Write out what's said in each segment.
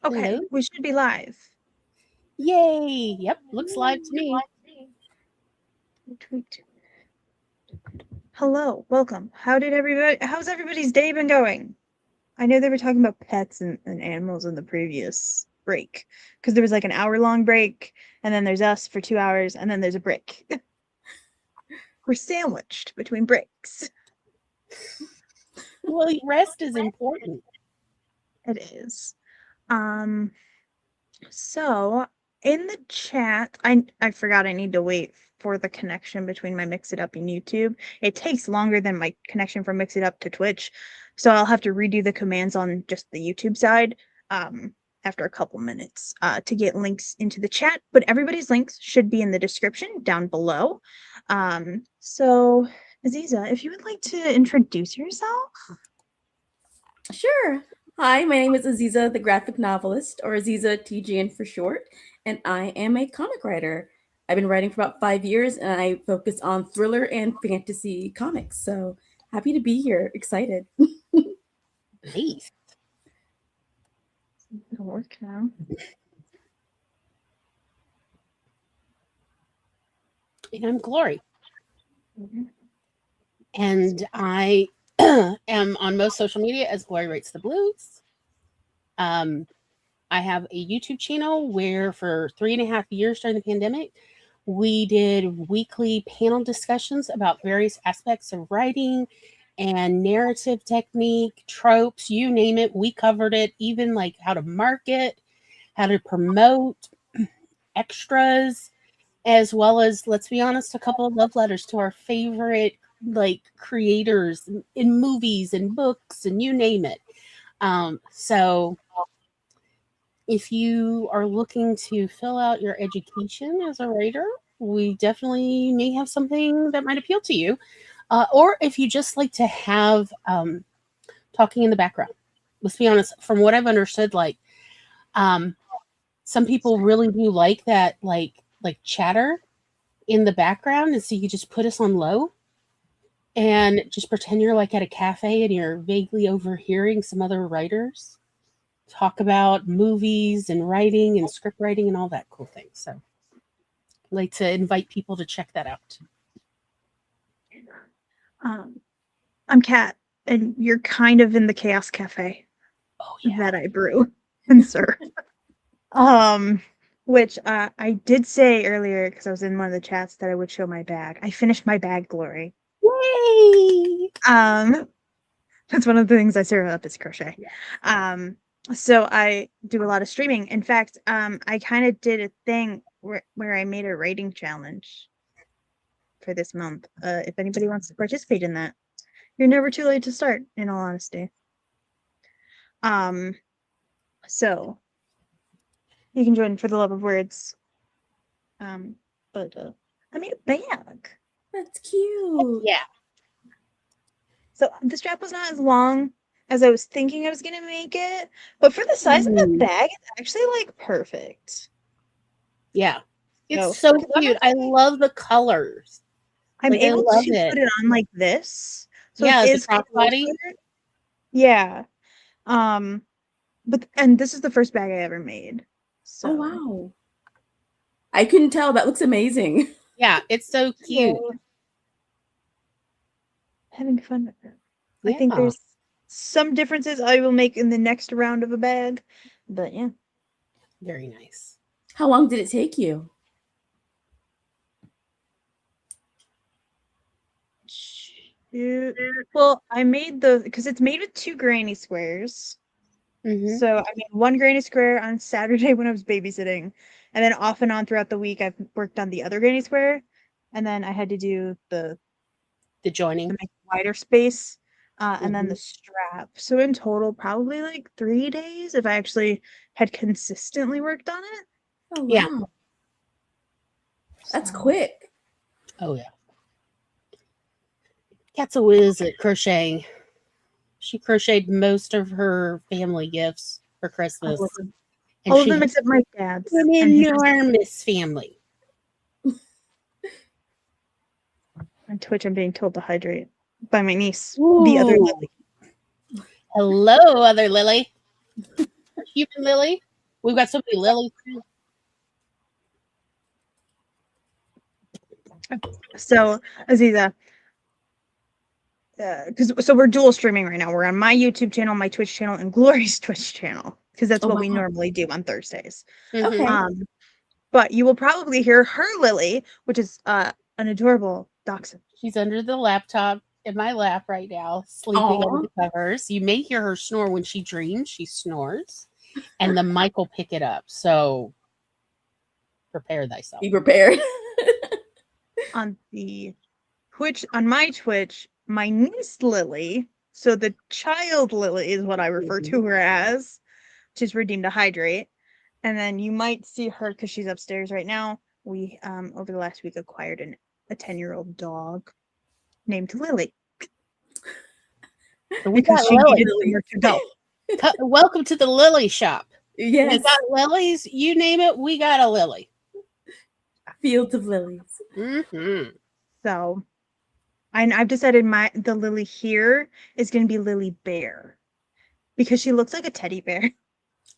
Okay, Hello? we should be live. Yay! Yep, looks live to me. Tweet. Hello, welcome. How's everybody's day been going? I know they were talking about pets and animals in the previous break, because there was like an hour-long break, and then there's us for 2 hours, and then there's a break. We're sandwiched between breaks. Well, rest is important. It is. So in the chat, I forgot I need to wait for the connection between my Mix It Up and YouTube. It takes longer than my connection from Mix It Up to Twitch, so I'll have to redo the commands on just the YouTube side after a couple minutes to get links into the chat. But everybody's links should be in the description down below. So Aziza, if you would like to introduce yourself. Sure. Hi, my name is Aziza, the graphic novelist, or Aziza TGN for short, and I am a comic writer. I've been writing for about 5 years, and I focus on thriller and fantasy comics. So happy to be here. Excited. Nice. It'll work now. And I'm Glory. Mm-hmm. And I am on most social media as Glory Writes the Blues. I have a YouTube channel where for 3.5 years during the pandemic, we did weekly panel discussions about various aspects of writing and narrative technique, tropes, you name it. We covered it, even like how to market, how to promote, extras, as well as, let's be honest, a couple of love letters to our favorite like creators in movies and books and you name it. So if you are looking to fill out your education as a writer, we definitely may have something that might appeal to you. Or if you just like to have talking in the background. Let's be honest, from what I've understood, like some people really do like that like chatter in the background, and so you just put us on low and just pretend you're like at a cafe and you're vaguely overhearing some other writers talk about movies and writing and script writing and all that cool thing. So I'd like to invite people to check that out. I'm Kat, and you're kind of in the Chaos Cafe. Oh yeah. That I brew and serve. Which I did say earlier, because I was in one of the chats, that I would show my bag. I finished my bag, Glory. Yay! That's one of the things I serve up is crochet. So I do a lot of streaming. In fact, I kind of did a thing where I made a writing challenge for this month. If anybody wants to participate in that, you're never too late to start, in all honesty. So you can join for the love of words. But I made a bag. That's cute. Yeah. So the strap was not as long as I was thinking I was gonna make it, but for the size of the bag, it's actually like perfect. Yeah. It's so cute. I love the colors. I'm able to put it on like this. So yeah, it is crossbody. Yeah. But this is the first bag I ever made. So. Oh wow. I couldn't tell. That looks amazing. Yeah, it's so cute. Yeah. Having fun with it. Yeah. I think there's some differences I will make in the next round of a bag, but yeah. Very nice. How long did it take you? Well, I made because it's made with 2 granny squares. Mm-hmm. So I made 1 granny square on Saturday when I was babysitting, and then off and on throughout the week I've worked on the other granny square, and then I had to do the The joining. to make wider space, and then the strap. So in total, probably like 3 days if I actually had consistently worked on it. Oh, wow. Yeah. That's So- quick. Oh yeah. Kat's a whiz at crocheting. She crocheted most of her family gifts for Christmas. All of them, And all of she them has except my dad's. an And his enormous family. on Twitch, I'm being told to hydrate by my niece, the other Ooh. Lily. Hello, other Lily. Human Lily. We've got so many Lilies. So, Aziza, so we're dual streaming right now. We're on my YouTube channel, my Twitch channel, and Glory's Twitch channel because that's Oh, what we wow. normally do on Thursdays. Mhm. Okay. But you will probably hear her Lily, which is an adorable dachshund. She's under the laptop in my lap right now, sleeping under the covers. You may hear her snore when she dreams. She snores, and the mic will pick it up. So prepare thyself. Be prepared. On the Twitch, on my Twitch, my niece Lily, so the child Lily is what I refer to her as, which is redeemed to hydrate. And then you might see her because she's upstairs right now. We over the last week acquired a 10-year-old dog named Lily So we got because she Lily. needed somewhere to go. Welcome to the Lily shop. Yes. We got lilies. You name it, we got a lily. Fields of lilies. Mm-hmm. So I've decided the Lily here is going to be Lily Bear because she looks like a teddy bear.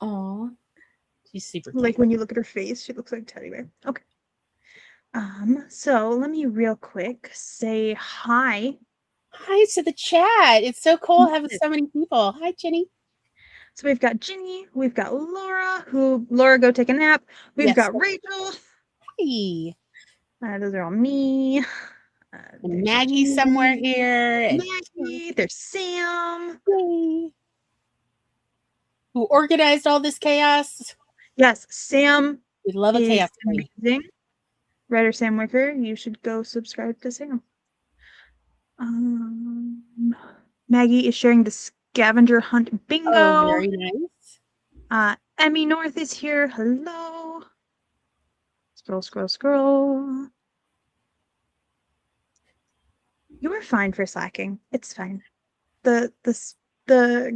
Aw. She's super Like cute. when you look at her face, she looks like a teddy bear. Okay. So let me real quick say hi. Hi to the chat. It's so cool having so many people. Hi, Jenny. So we've got Ginny, we've got Laura, Laura, go take a nap. We've Yes. got Rachel. Hey. Those are all me. And Maggie's somewhere here. And Maggie, there's Sam. Yay. Who organized all this chaos? Yes, Sam We love a is chaos queen. amazing. Writer Sam Wicker, you should go subscribe to Sam. Maggie is sharing the scavenger hunt bingo. Oh, very nice. Emmy North is here. Hello. Scroll. You were fine for slacking. It's fine. The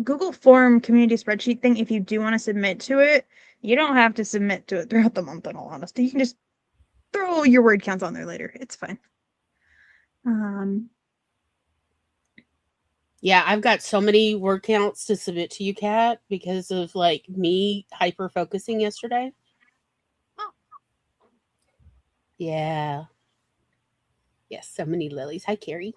Google Form community spreadsheet thing, if you do want to submit to it, you don't have to submit to it throughout the month, in all honesty. You can just throw your word counts on there later. It's fine. Yeah, I've got so many word counts to submit to you, Kat, because of like me hyper focusing yesterday. Oh. Yeah. Yes, so many lilies. Hi, Carrie.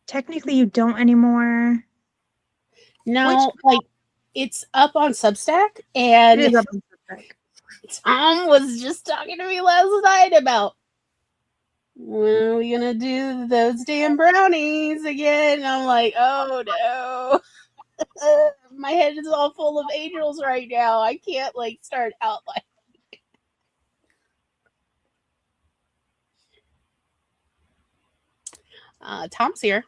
Technically, you don't anymore. No, like it's up on Substack, and It is up on Substack. Tom was just talking to me last night about when are we gonna do those damn brownies again? And I'm like, oh no. My head is all full of angels right now. I can't like start out like Tom's here.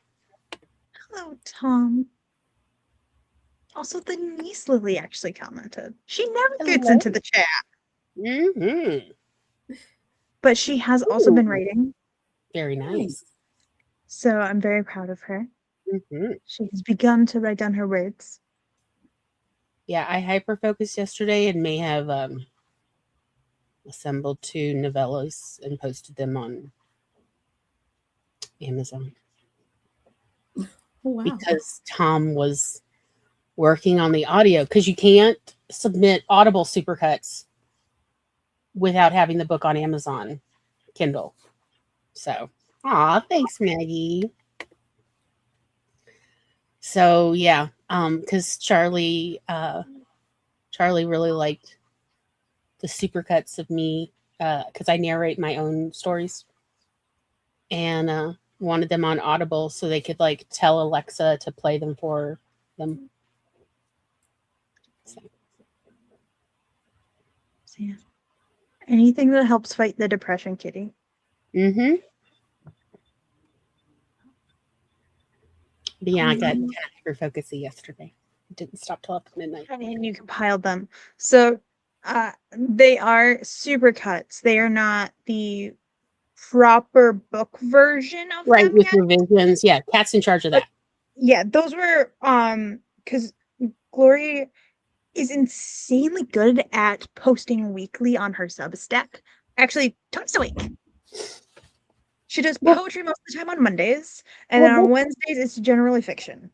Hello, Tom. Also, the niece Lily actually commented. She never gets into the chat. Mm-hmm. But she has also been writing. Very nice. So I'm very proud of her. Mm-hmm. She has begun to write down her words. Yeah, I hyper focused yesterday and may have assembled 2 novellas and posted them on Amazon. Oh, wow. Because Tom was working on the audio, because you can't submit Audible supercuts without having the book on Amazon Kindle. So, thanks, Maggie. So yeah, because Charlie really liked the supercuts of me, because I narrate my own stories, and wanted them on Audible so they could like tell Alexa to play them for them. So, yeah. Anything that helps fight the depression, Kitty. Mm-hmm. But yeah, I got kind of hyper-focusy yesterday. It didn't stop till after midnight. And you compiled them. So they are super cuts. They are not the proper book version of Right, them with yet. revisions. Yeah, Kat's in charge of that. Yeah, those were because Glory is insanely good at posting weekly on her Substack. Actually, twice a week. She does poetry most of the time on Mondays, and then on Wednesdays it's generally fiction.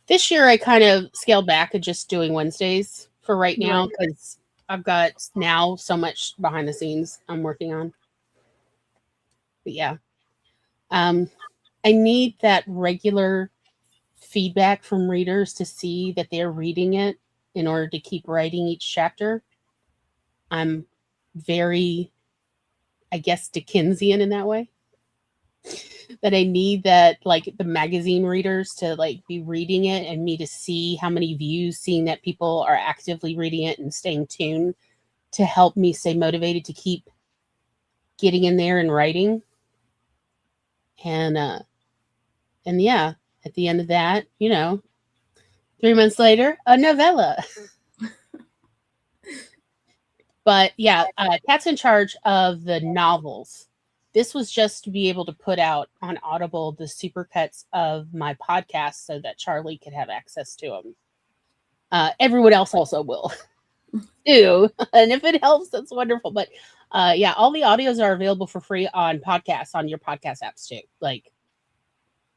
This year I kind of scaled back at just doing Wednesdays for right now because I've got now so much behind the scenes I'm working on. But yeah. I need that regular feedback from readers to see that they're reading it in order to keep writing each chapter. I'm very, I guess, Dickensian in that way. That I need that, like, the magazine readers to like be reading it and me to see how many views, seeing that people are actively reading it and staying tuned to help me stay motivated to keep getting in there and writing. And yeah, at the end of that, 3 months later, a novella. But yeah, Kat's in charge of the novels. This was just to be able to put out on Audible the supercuts of my podcast so that Charlie could have access to them. Everyone else also will too. And if it helps, that's wonderful. But yeah, all the audios are available for free on podcasts, on your podcast apps too. Like,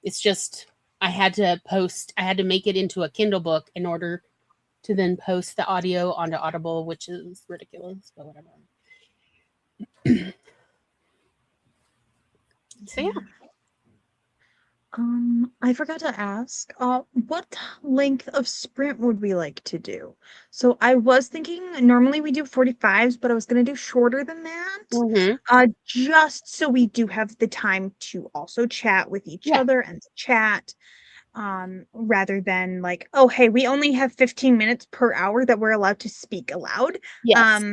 it's just, I had to make it into a Kindle book in order to then post the audio onto Audible, which is ridiculous, but whatever. So yeah. I forgot to ask, what length of sprint would we like to do? So I was thinking normally we do 45s, but I was going to do shorter than that. Just so we do have the time to also chat with each other and chat, rather than like, oh, hey, we only have 15 minutes per hour that we're allowed to speak aloud. Yes.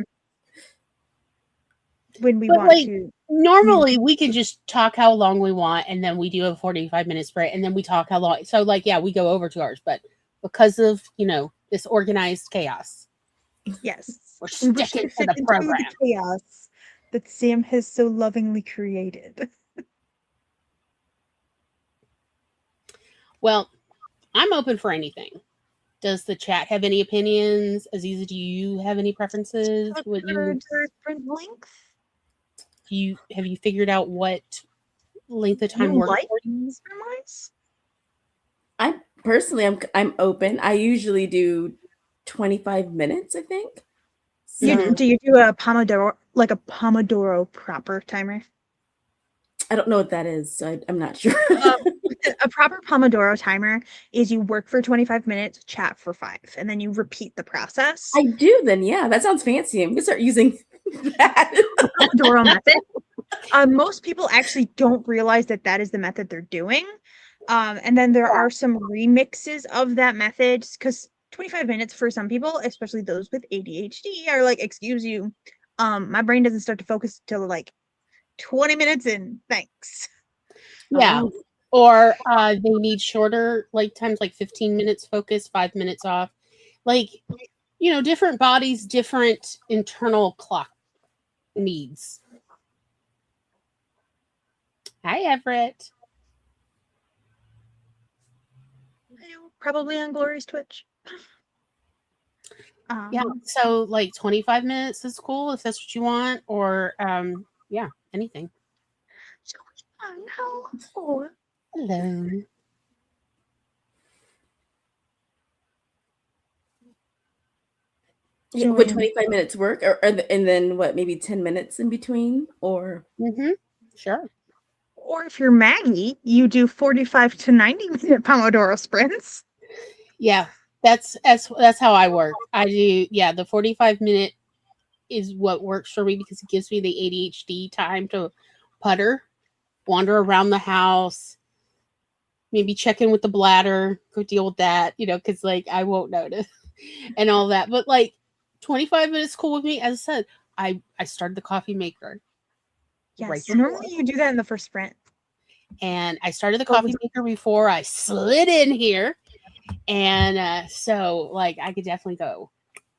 When we want to. Normally we can just talk how long we want, and then we do a 45-minute sprint, and then we talk how long. So like, yeah, we go over 2 hours, but because of, this organized chaos. Yes. We're sticking to the program. The chaos that Sam has so lovingly created. Well, I'm open for anything. Does the chat have any opinions? Aziza, do you have any preferences? Sprint length? Have you figured out what length of time works for you? I personally, I'm open. I usually do 25 minutes, I think. So, do you do a Pomodoro, like a Pomodoro proper timer? I don't know what that is, so I'm not sure. A proper Pomodoro timer is you work for 25 minutes, chat for 5, and then you repeat the process. I do then, yeah. That sounds fancy. I'm going to start using that. Pomodoro method. Most people actually don't realize that that is the method they're doing. And then there are some remixes of that method, because 25 minutes for some people, especially those with ADHD, are like, excuse you, my brain doesn't start to focus till like 20 minutes in. Thanks. Yeah. Or they need shorter like times, like 15 minutes focus, 5 minutes off. Like, different bodies, different internal clock needs. Hi, Everett. Probably on Glory's Twitch. Yeah, so like 25 minutes is cool if that's what you want, or yeah, anything. Hello. Hello. Yeah, would 25 minutes work, and then what? Maybe 10 minutes in between, or sure. Or if you're Maggie, you do 45 to 90-minute Pomodoro sprints. Yeah, that's how I work. I do, yeah, the 45-minute is what works for me because it gives me the ADHD time to putter, wander around the house, maybe check in with the bladder, go deal with that, because like I won't notice and all that. But like 25 minutes cool with me. As I said, I started the coffee maker. Yes, Right so normally you do that in the first sprint. And I started the coffee maker before I slid in here. And so like I could definitely go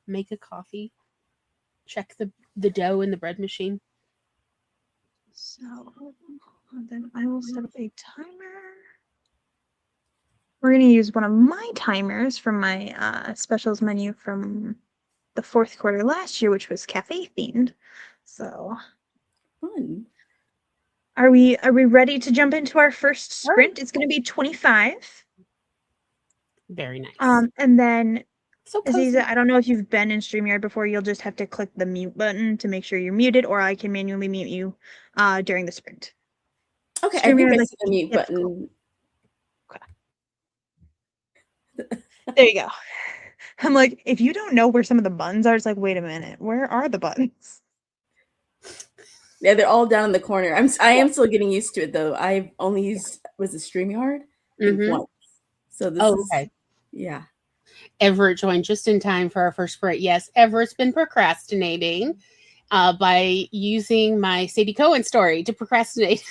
make a coffee, check the dough in the bread machine. So then I will set up a timer. We're going to use one of my timers from my specials menu from the fourth quarter last year, which was cafe themed. So Fun. are we ready to jump into our first sprint? It's going to be 25. Very nice. And then So cozy. Aziza, I don't know if you've been in StreamYard before. You'll just have to click the mute button to make sure you're muted, or I can manually mute you during the sprint. Okay, StreamYard, I think I see the mute button. Okay. There you go. I'm like, if you don't know where some of the buttons are, it's like, wait a minute, where are the buttons? Yeah, they're all down in the corner. I am still getting used to it though. I've only used was a StreamYard once. So this is okay. Yeah. Everett joined just in time for our first sprint. Yes, Everett's been procrastinating by using my Sadie Cohen story to procrastinate.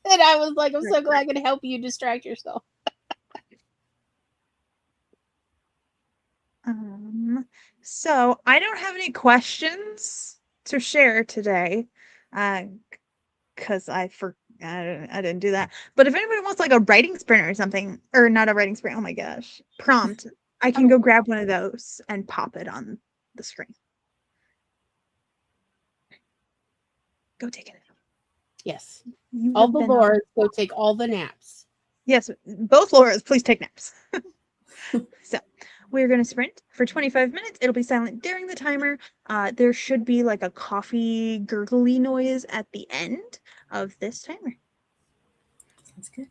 And I was like, I'm so glad I can help you distract yourself. So I don't have any questions to share today, because I didn't do that. But if anybody wants like a writing sprint or something, or not a writing sprint, oh my gosh, prompt, I can go grab one of those and pop it on the screen. Go take it. Yes. All the Laura's go take all the naps. Yes, both Laura's, please take naps. So we're going to sprint for 25 minutes. It'll be silent during the timer. There should be like a coffee gurgly noise at the end of this timer. Sounds good.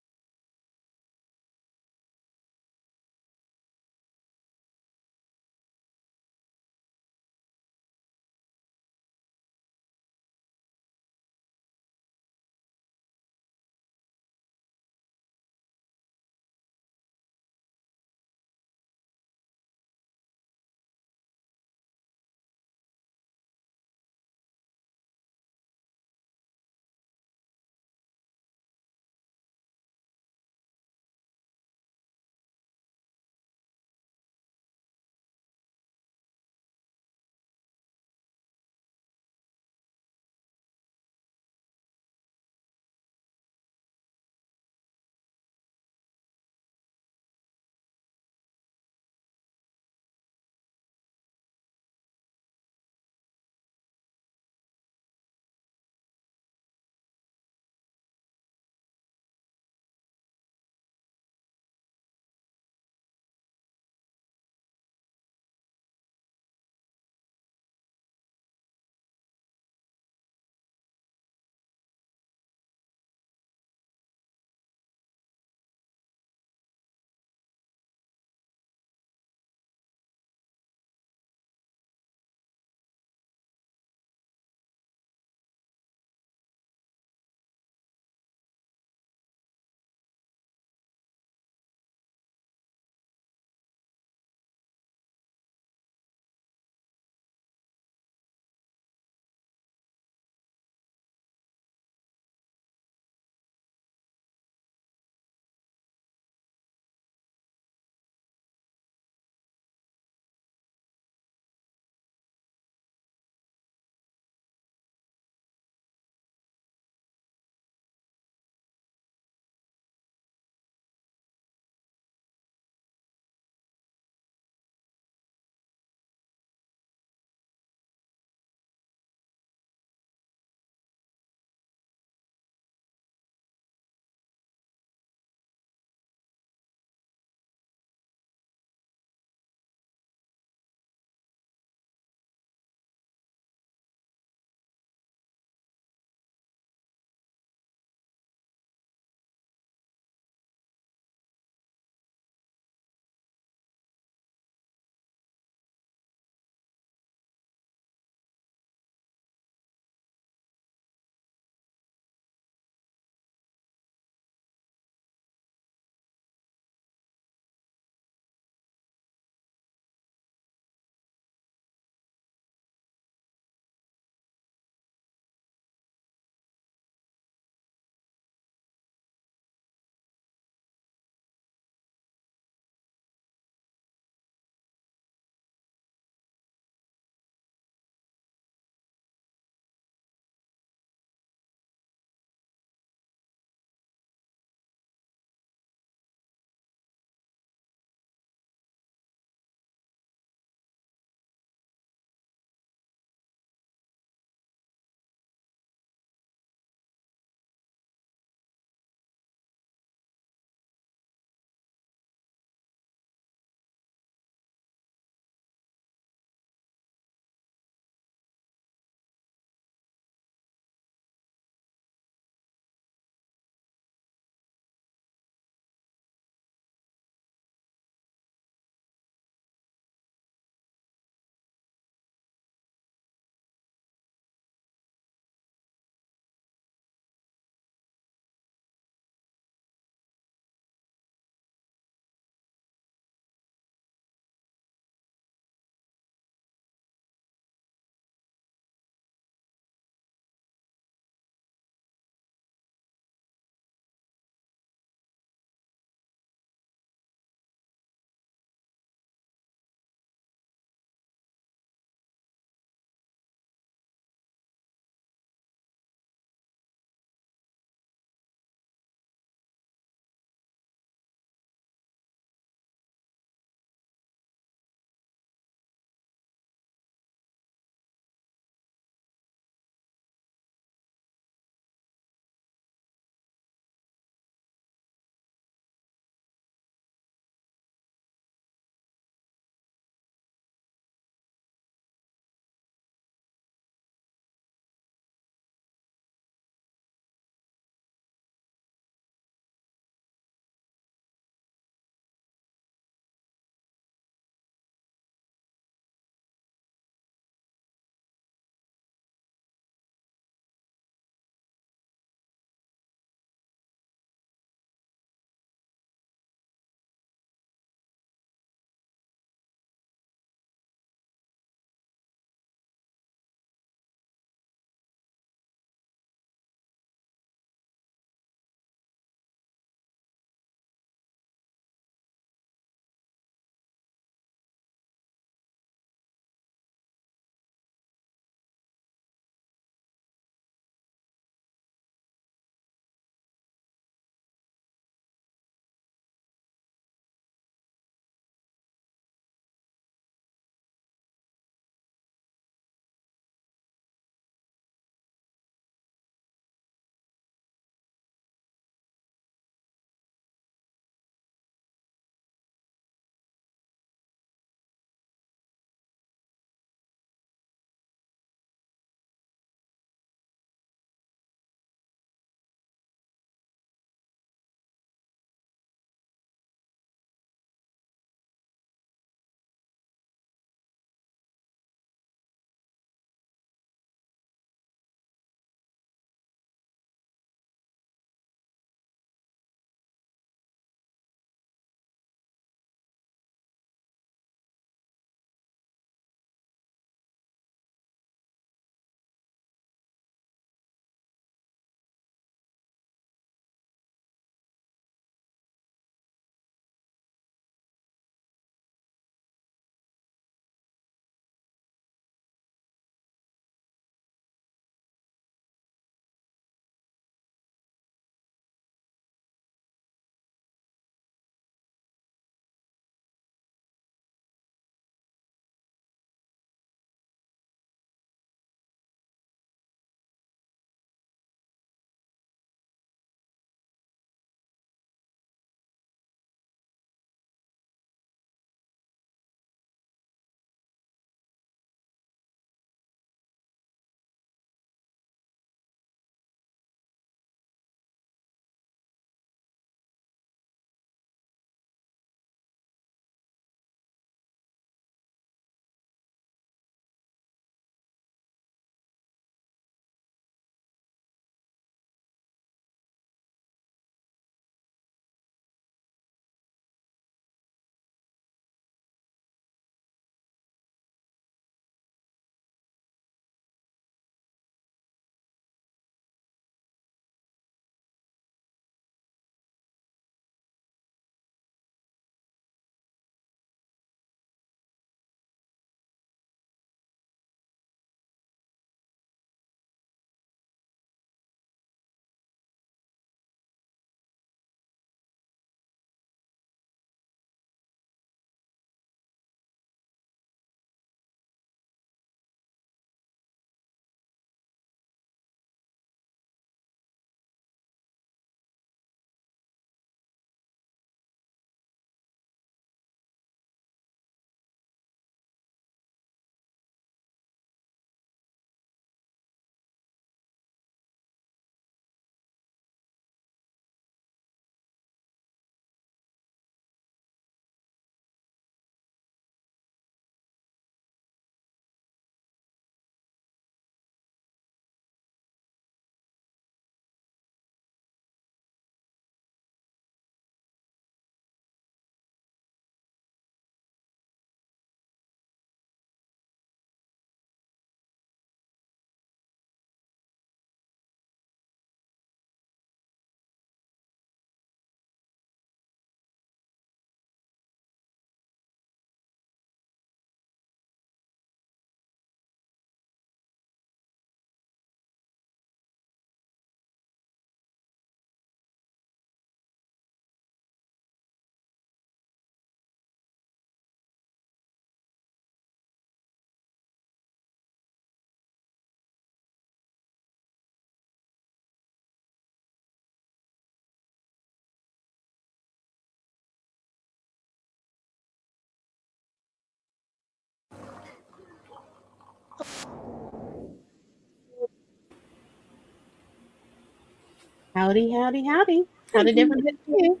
Howdy, howdy, howdy. How did everybody do?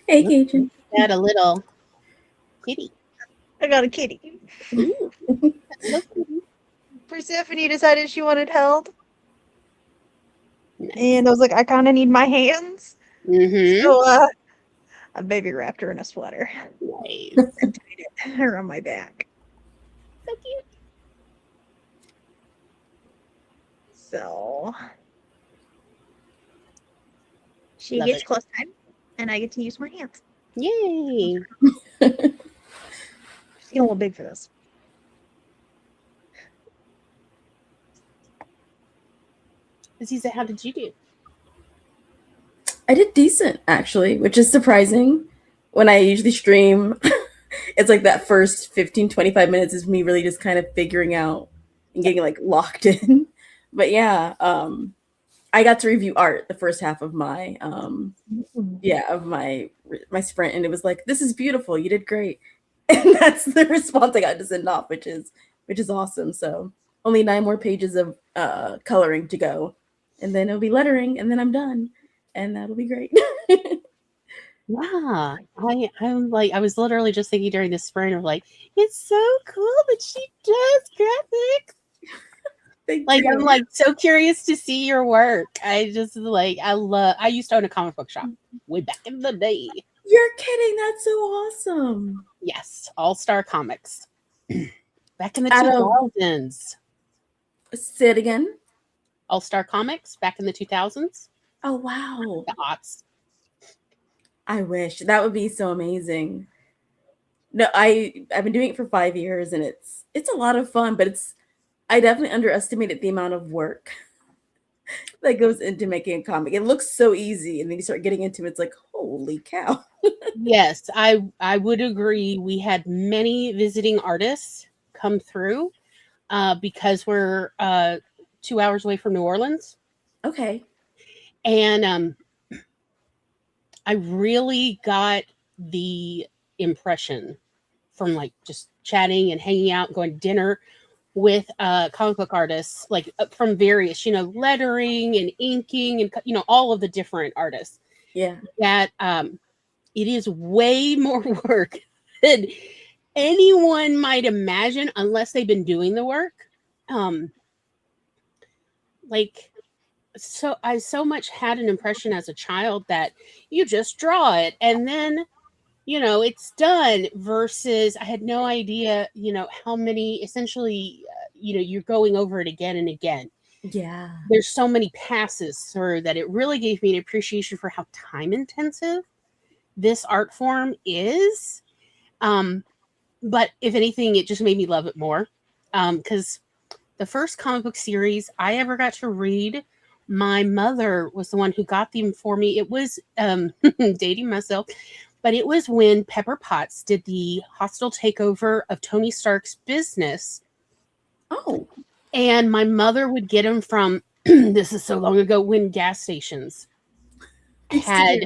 Hey, Cajun. Got a little kitty. I got a kitty. Ooh, that's so cute. Persephone decided she wanted held. Nice. And I was like, I kind of need my hands. Mm-hmm. So I baby wrapped her in a sweater. Nice. And tied her on my back. So cute. So she Love gets it. close time, and I get to use my hands. Yay. She's getting a little big for this. Aziza, how did you do? I did decent, actually, which is surprising. When I usually stream, it's like that first 15, 25 minutes is me really just kind of figuring out and getting like locked in. But yeah, I got to review art the first half of my of my sprint, and it was like, this is beautiful, you did great. And that's the response I got to send off, which is awesome. So only 9 more pages of coloring to go, and then it'll be lettering, and then I'm done, and that'll be great. Yeah. I'm like, I was literally just thinking during this sprint of like, it's so cool that she does graphics. Like, I'm like so curious to see your work. I just like, I used to own a comic book shop way back in the day. You're kidding, that's so awesome. Yes, All Star Comics. Back in the Out of- 2000s. Say it again. All Star Comics back in the 2000s. Oh wow. The aughts. I wish. That would be so amazing. No, I've been doing it for 5 years, and it's a lot of fun, but I definitely underestimated the amount of work that goes into making a comic. It looks so easy, and then you start getting into it, it's like, holy cow. Yes, I would agree. We had many visiting artists come through because we're 2 hours away from New Orleans. Okay. And I really got the impression from like just chatting and hanging out and going to dinner with comic book artists, like from various, lettering and inking and, all of the different artists. Yeah. That it is way more work than anyone might imagine unless they've been doing the work. So I so much had an impression as a child that you just draw it and then, it's done, versus I had no idea, how many essentially, you're going over it again and again. Yeah. There's so many passes through that it really gave me an appreciation for how time intensive this art form is. But if anything, it just made me love it more. Because the first comic book series I ever got to read, my mother was the one who got them for me. It was dating myself, but it was when Pepper Potts did the hostile takeover of Tony Stark's business. Oh. And my mother would get them from, this is so long ago, when gas stations had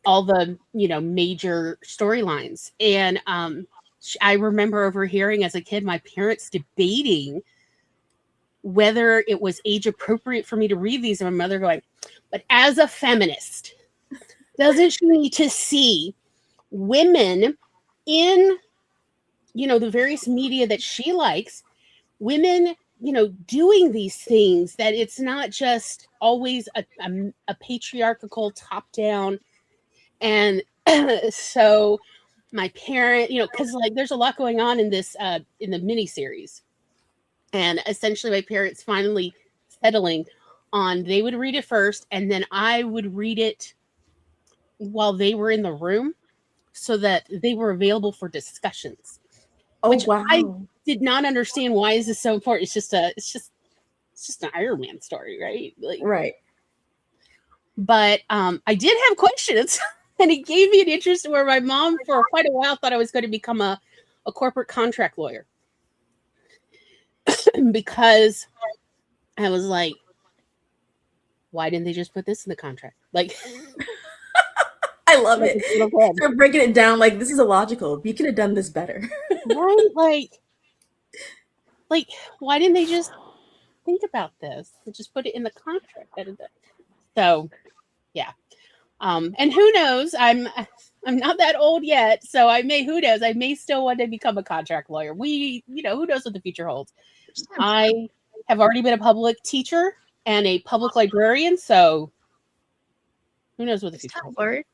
all the, major storylines. And I remember overhearing as a kid, my parents debating whether it was age appropriate for me to read these. And my mother going, but as a feminist, doesn't she need to see women in, the various media that she likes, women, doing these things, that it's not just always a patriarchal top down. And so my parent, because like there's a lot going on in this, in the miniseries. And essentially my parents finally settling on, they would read it first and then I would read it while they were in the room so that they were available for discussions. Oh, which wow. I did not understand. Why is this so important? It's just an Iron Man story, right? Like, right. But I did have questions and it gave me an interest where my mom for quite a while thought I was going to become a corporate contract lawyer. Because I was like, why didn't they just put this in the contract? Like, I love it. They're breaking it down like, this is illogical. You could have done this better. Right? Like, why didn't they just think about this and just put it in the contract. So, yeah. And who knows? I'm not that old yet, so who knows? I may still one day become a contract lawyer. Who knows what the future holds. I have already been a public teacher and a public librarian, so who knows what the future holds. Lord.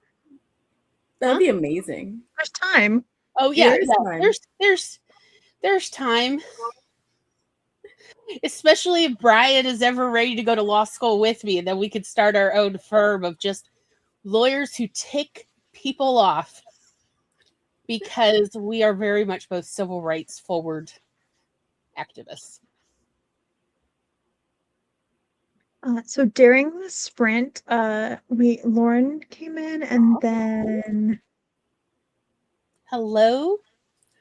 That'd be amazing. There's time. Oh yeah, Time. there's time. Especially if Brian is ever ready to go to law school with me, and then we could start our own firm of just lawyers who tick people off, because we are very much both civil rights forward activists. So during the sprint, Lauren came in, and then hello.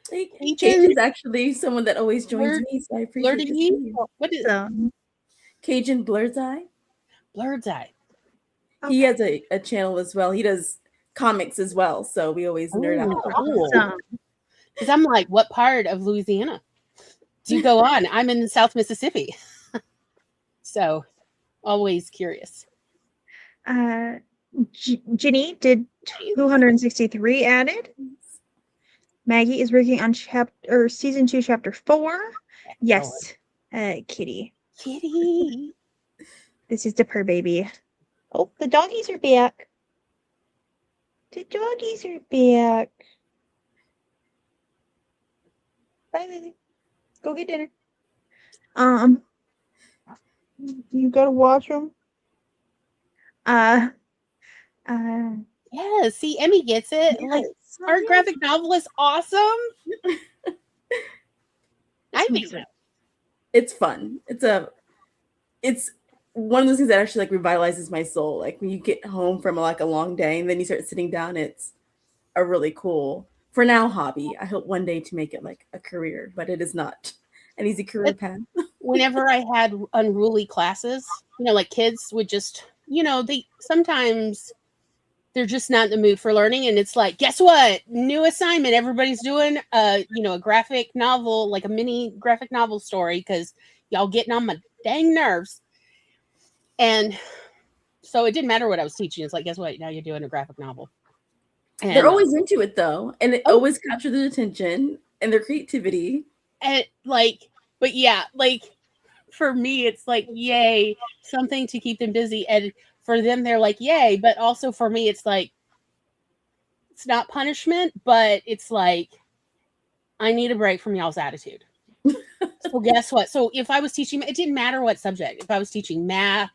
Cajun is actually someone that always joins me, so I appreciate it. What is Cajun Blur's Eye? Blur's Eye. Okay. He has a channel as well. He does comics as well, so we always nerd out. Because I'm like, what part of Louisiana do you go on? I'm in South Mississippi. So always curious. Ginny did 263 added. Maggie is working on season 2, chapter 4. Yes, Kitty. This is the purr baby. Oh, the doggies are back. Bye, baby. Go get dinner. You go to washroom. Yeah, see, Emmy gets it. Yes. Like, our graphic novel is awesome. I think so. It's fun. It's one of those things that actually like revitalizes my soul. Like when you get home from like a long day and then you start sitting down, it's a really cool, for now, hobby. I hope one day to make it like a career, but it is not an easy career path. Whenever I had unruly classes, like kids would just, sometimes they're just not in the mood for learning. And it's like, guess what? New assignment. Everybody's doing, a graphic novel, like a mini graphic novel story, because y'all getting on my dang nerves. And so it didn't matter what I was teaching. It's like, guess what? Now you're doing a graphic novel. And they're always into it, though. And it always captures their attention and their creativity. And but yeah, for me, it's like, yay, something to keep them busy. And for them, they're like, yay. But also for me, it's like, it's not punishment, but it's like, I need a break from y'all's attitude. So guess what? So if I was teaching, it didn't matter what subject. If I was teaching math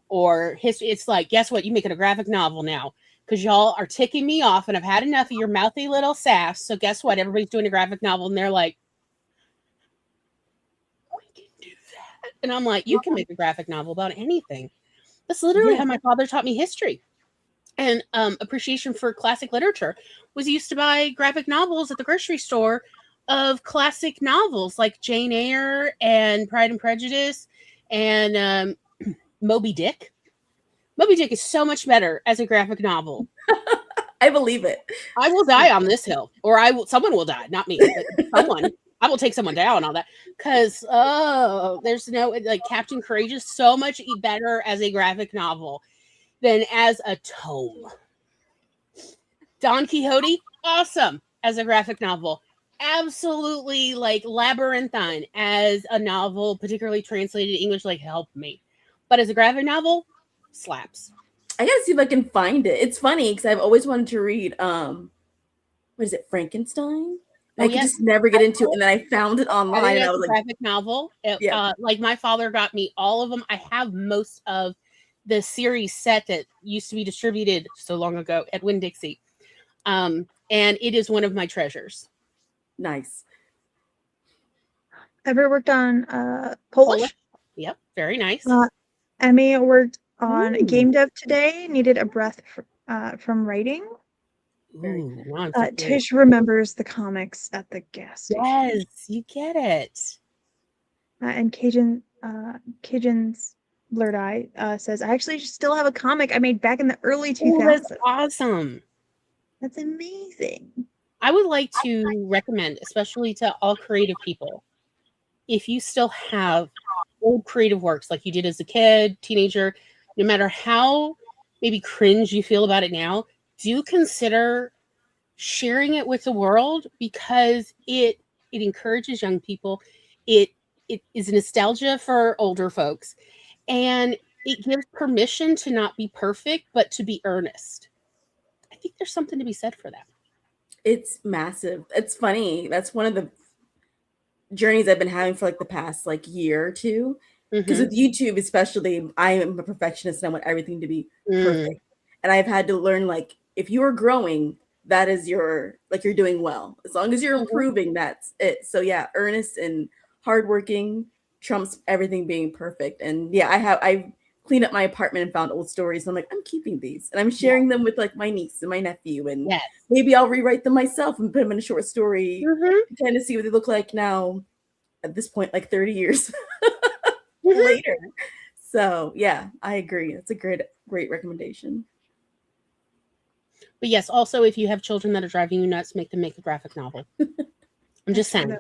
or history, it's like, guess what? You're making a graphic novel now because y'all are ticking me off and I've had enough of your mouthy little sass. So guess what? Everybody's doing a graphic novel and they're like, we can do that. And I'm like, you can make a graphic novel about anything. That's literally how my father taught me history. And appreciation for classic literature was used to buy graphic novels at the grocery store of classic novels like Jane Eyre and Pride and Prejudice and Moby Dick. Moby Dick is so much better as a graphic novel. I believe it. I will die on this hill, or someone will die, not me, but someone. I will take someone down and all that because there's no like Captain Courage is so much better as a graphic novel than as a tome. Don Quixote, awesome as a graphic novel. Absolutely like labyrinthine as a novel, particularly translated English, like help me. But as a graphic novel, slaps. I gotta see if I can find it. It's funny because I've always wanted to read what is it, Frankenstein? I could just never get into it, and then I found it online. And I was like, graphic novel. Like my father got me all of them. I have most of the series set that used to be distributed so long ago at Winn-Dixie, and it is one of my treasures. Nice. Ever worked on Polish? Yep, very nice. Emmy worked on game dev today. Needed a breath from writing. Tish remembers the comics at the gas station. Yes, you get it. And Cajun's Blurred Eye says, I actually still have a comic I made back in the early 2000s. That's awesome. That's amazing. I would like to recommend, especially to all creative people, if you still have old creative works like you did as a kid, teenager, no matter how maybe cringe you feel about it now, do consider sharing it with the world, because it encourages young people. It is nostalgia for older folks, and it gives permission to not be perfect, but to be earnest. I think there's something to be said for that. It's massive. It's funny. That's one of the journeys I've been having for like the past like year or two. Because with YouTube, especially, I am a perfectionist and I want everything to be perfect. And I've had to learn, like, if you are growing, that is your, like, you're doing well. As long as you're improving, that's it. So yeah, earnest and hardworking trumps everything being perfect. And yeah, I've cleaned up my apartment and found old stories. And I'm like, I'm keeping these and I'm sharing them with like my niece and my nephew. And maybe I'll rewrite them myself and put them in a short story to kind of see what they look like now at this point, like 30 years later. So yeah, I agree. It's a great recommendation. But yes, also if you have children that are driving you nuts, make them make a graphic novel. I'm just saying.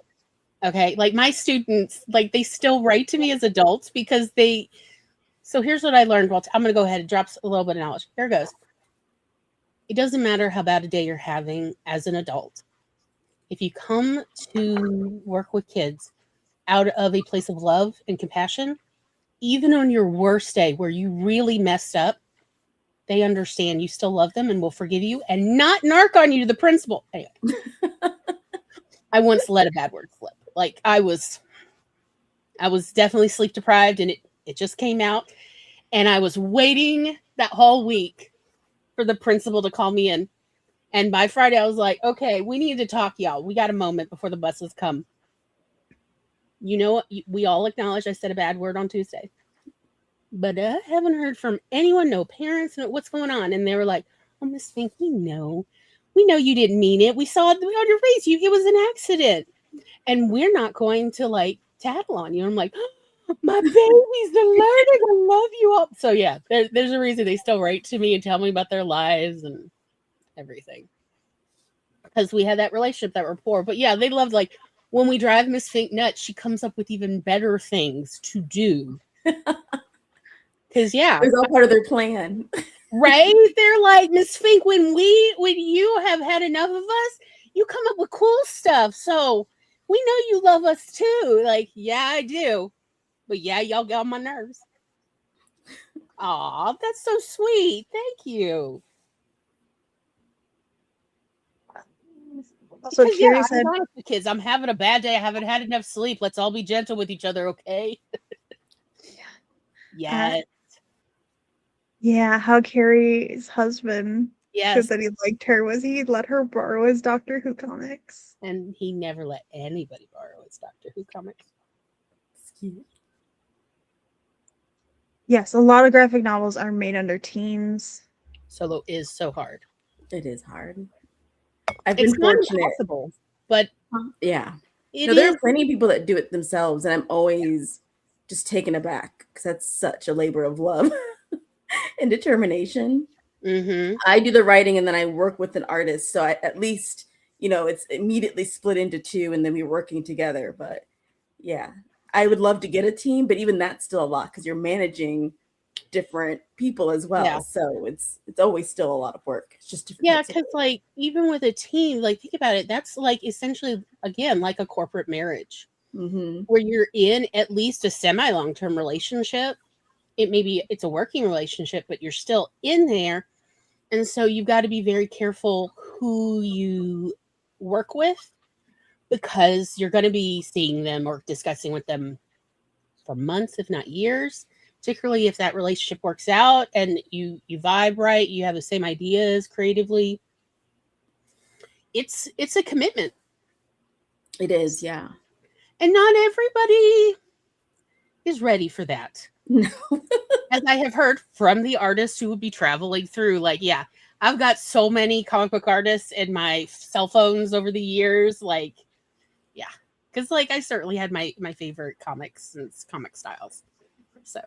Okay, like my students, like they still write to me as adults because they. So here's what I learned. Well, I'm going to go ahead and drop a little bit of knowledge. Here goes. It doesn't matter how bad a day you're having as an adult. If you come to work with kids out of a place of love and compassion, even on your worst day where you really messed up, they understand you still love them and will forgive you and not narc on you to the principal. Anyway, I once let a bad word slip. Like I was definitely sleep deprived, and it just came out. And I was waiting that whole week for the principal to call me in. And by Friday, I was like, okay, we need to talk, y'all. We got a moment before the buses come. You know what? We all acknowledge I said a bad word on Tuesday. But I haven't heard from anyone, no parents, no, what's going on? And they were like, oh, Miss Fink, we know you didn't mean it. We saw it on your face. It was an accident. And we're not going to like tattle on you. I'm like, oh, my babies, they're learning. I love you all. So yeah, there's a reason they still write to me and tell me about their lives and everything. Because we had that relationship, that rapport. But yeah, they loved, like, when we drive Miss Fink nuts, she comes up with even better things to do. Because yeah, it's all part of their plan, right? They're like, Miss Fink, when you have had enough of us, you come up with cool stuff. So we know you love us too. Like, yeah, I do. But yeah, y'all get on my nerves. Aw, that's so sweet. Thank you. Also, curious, I'm honest with kids. I'm having a bad day. I haven't had enough sleep. Let's all be gentle with each other, okay? Yes. Yeah, how Carrie's husband Yes. said he liked her was he let her borrow his Doctor Who comics. And he never let anybody borrow his Doctor Who comics. Yes, a lot of graphic novels are made under teens. Solo is so hard. It is hard. I've been fortunate. Not impossible, but yeah. There are plenty of people that do it themselves, and I'm always just taken aback because that's such a labor of love and determination. I do the writing and then I work with an artist, so at least it's immediately split into two, and then we're working together. But yeah, I would love to get a team, but even that's still a lot because you're managing different people as well. Yeah. So it's always still a lot of work. It's just different. Because like even with a team, like think about it, that's like essentially again like a corporate marriage where you're in at least a semi long-term relationship. It's a working relationship, but you're still in there, and so you've got to be very careful who you work with because you're going to be seeing them or discussing with them for months, if not years. Particularly if that relationship works out and you vibe right, you have the same ideas creatively. It's a commitment. It is, yeah. And not everybody is ready for that. No. As I have heard from the artists who would be traveling through, like, yeah, I've got so many comic book artists in my cell phones over the years. Like, yeah. Because like I certainly had my favorite comics and comic styles. So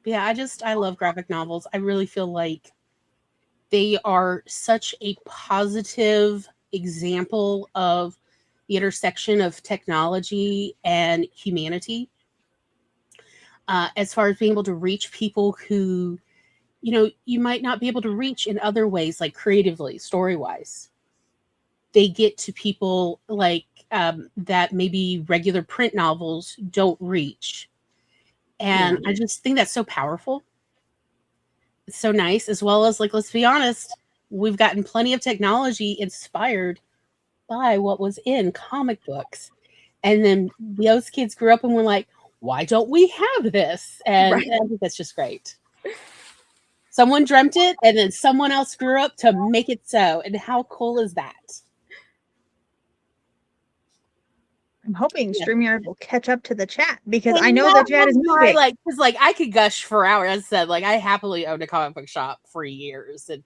yeah, I love graphic novels. I really feel like they are such a positive example of the intersection of technology and humanity. As far as being able to reach people who, you might not be able to reach in other ways, like creatively, story-wise. They get to people like that maybe regular print novels don't reach. And I just think that's so powerful. It's so nice, as well as, like, let's be honest, we've gotten plenty of technology inspired by what was in comic books. And then those kids grew up and were like, why don't we have this? And I think that's just great. Someone dreamt it, and then someone else grew up to make it so. And how cool is that? I'm hoping StreamYard will catch up to the chat, because I know the chat is moving. Because I could gush for hours. As I said, I happily owned a comic book shop for years, and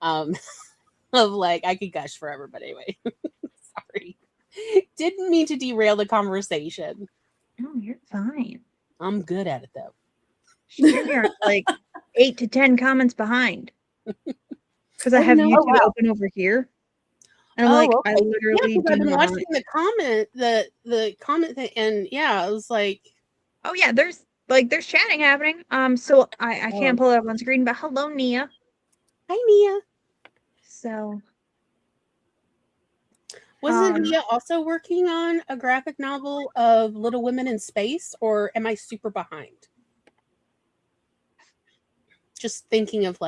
I could gush forever. But anyway, sorry, didn't mean to derail the conversation. No, you're fine. I'm good at it though. StreamYard's like 8 to 10 comments behind, because I have YouTube open over here. And I'm I literally I've been watching the comment thing, and I was like, oh yeah, there's chatting happening. So I can't pull it up on screen, but hello, Nia. Hi, Nia. So wasn't Nia also working on a graphic novel of Little Women in Space, or am I super behind? Just thinking of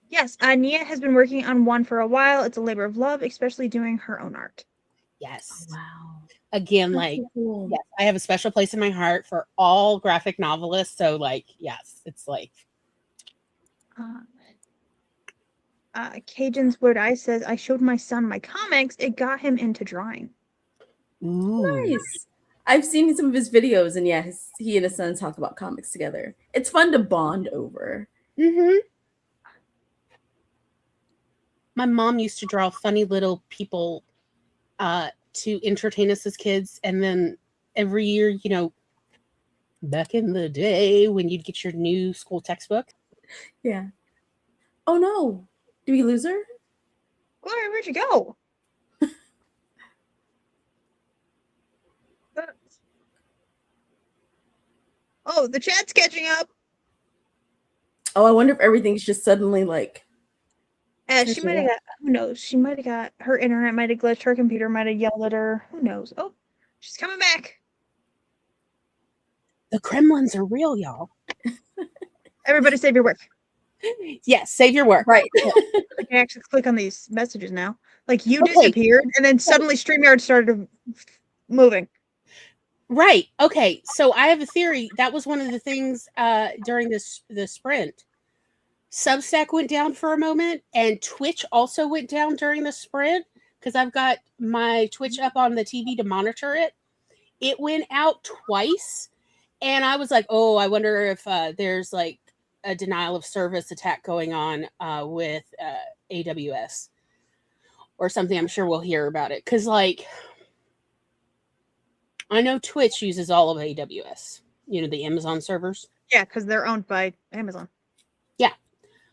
yes, Nia has been working on one for a while. It's a labor of love, especially doing her own art. Yes. Oh, wow. Again, cool. Yes, I have a special place in my heart for all graphic novelists. So, yes, it's Cajun's Word Eye says, I showed my son my comics. It got him into drawing. Ooh. Nice. I've seen some of his videos, and he and his son talk about comics together. It's fun to bond over. Mm-hmm. My mom used to draw funny little people to entertain us as kids. And then every year, back in the day when you'd get your new school textbook. Yeah. Oh, no. Did we lose her? Gloria, where'd you go? Oh, the chat's catching up. Oh, I wonder if everything's just suddenly she might have got, who knows? She might have got, her internet might have glitched, her computer might have yelled at her. Who knows? Oh, she's coming back. The Kremlins are real, y'all. Everybody save your work. Yes, save your work. Right. I can actually click on these messages now. You disappeared, and then suddenly StreamYard started moving. Right. Okay. So I have a theory. That was one of the things during the sprint. Substack went down for a moment, and Twitch also went down during the sprint, because I've got my Twitch up on the TV to monitor it. It went out twice, and I was like, oh, I wonder if there's a denial of service attack going on with AWS or something. I'm sure we'll hear about it, because I know Twitch uses all of AWS, the Amazon servers. Yeah, because they're owned by Amazon. Yeah.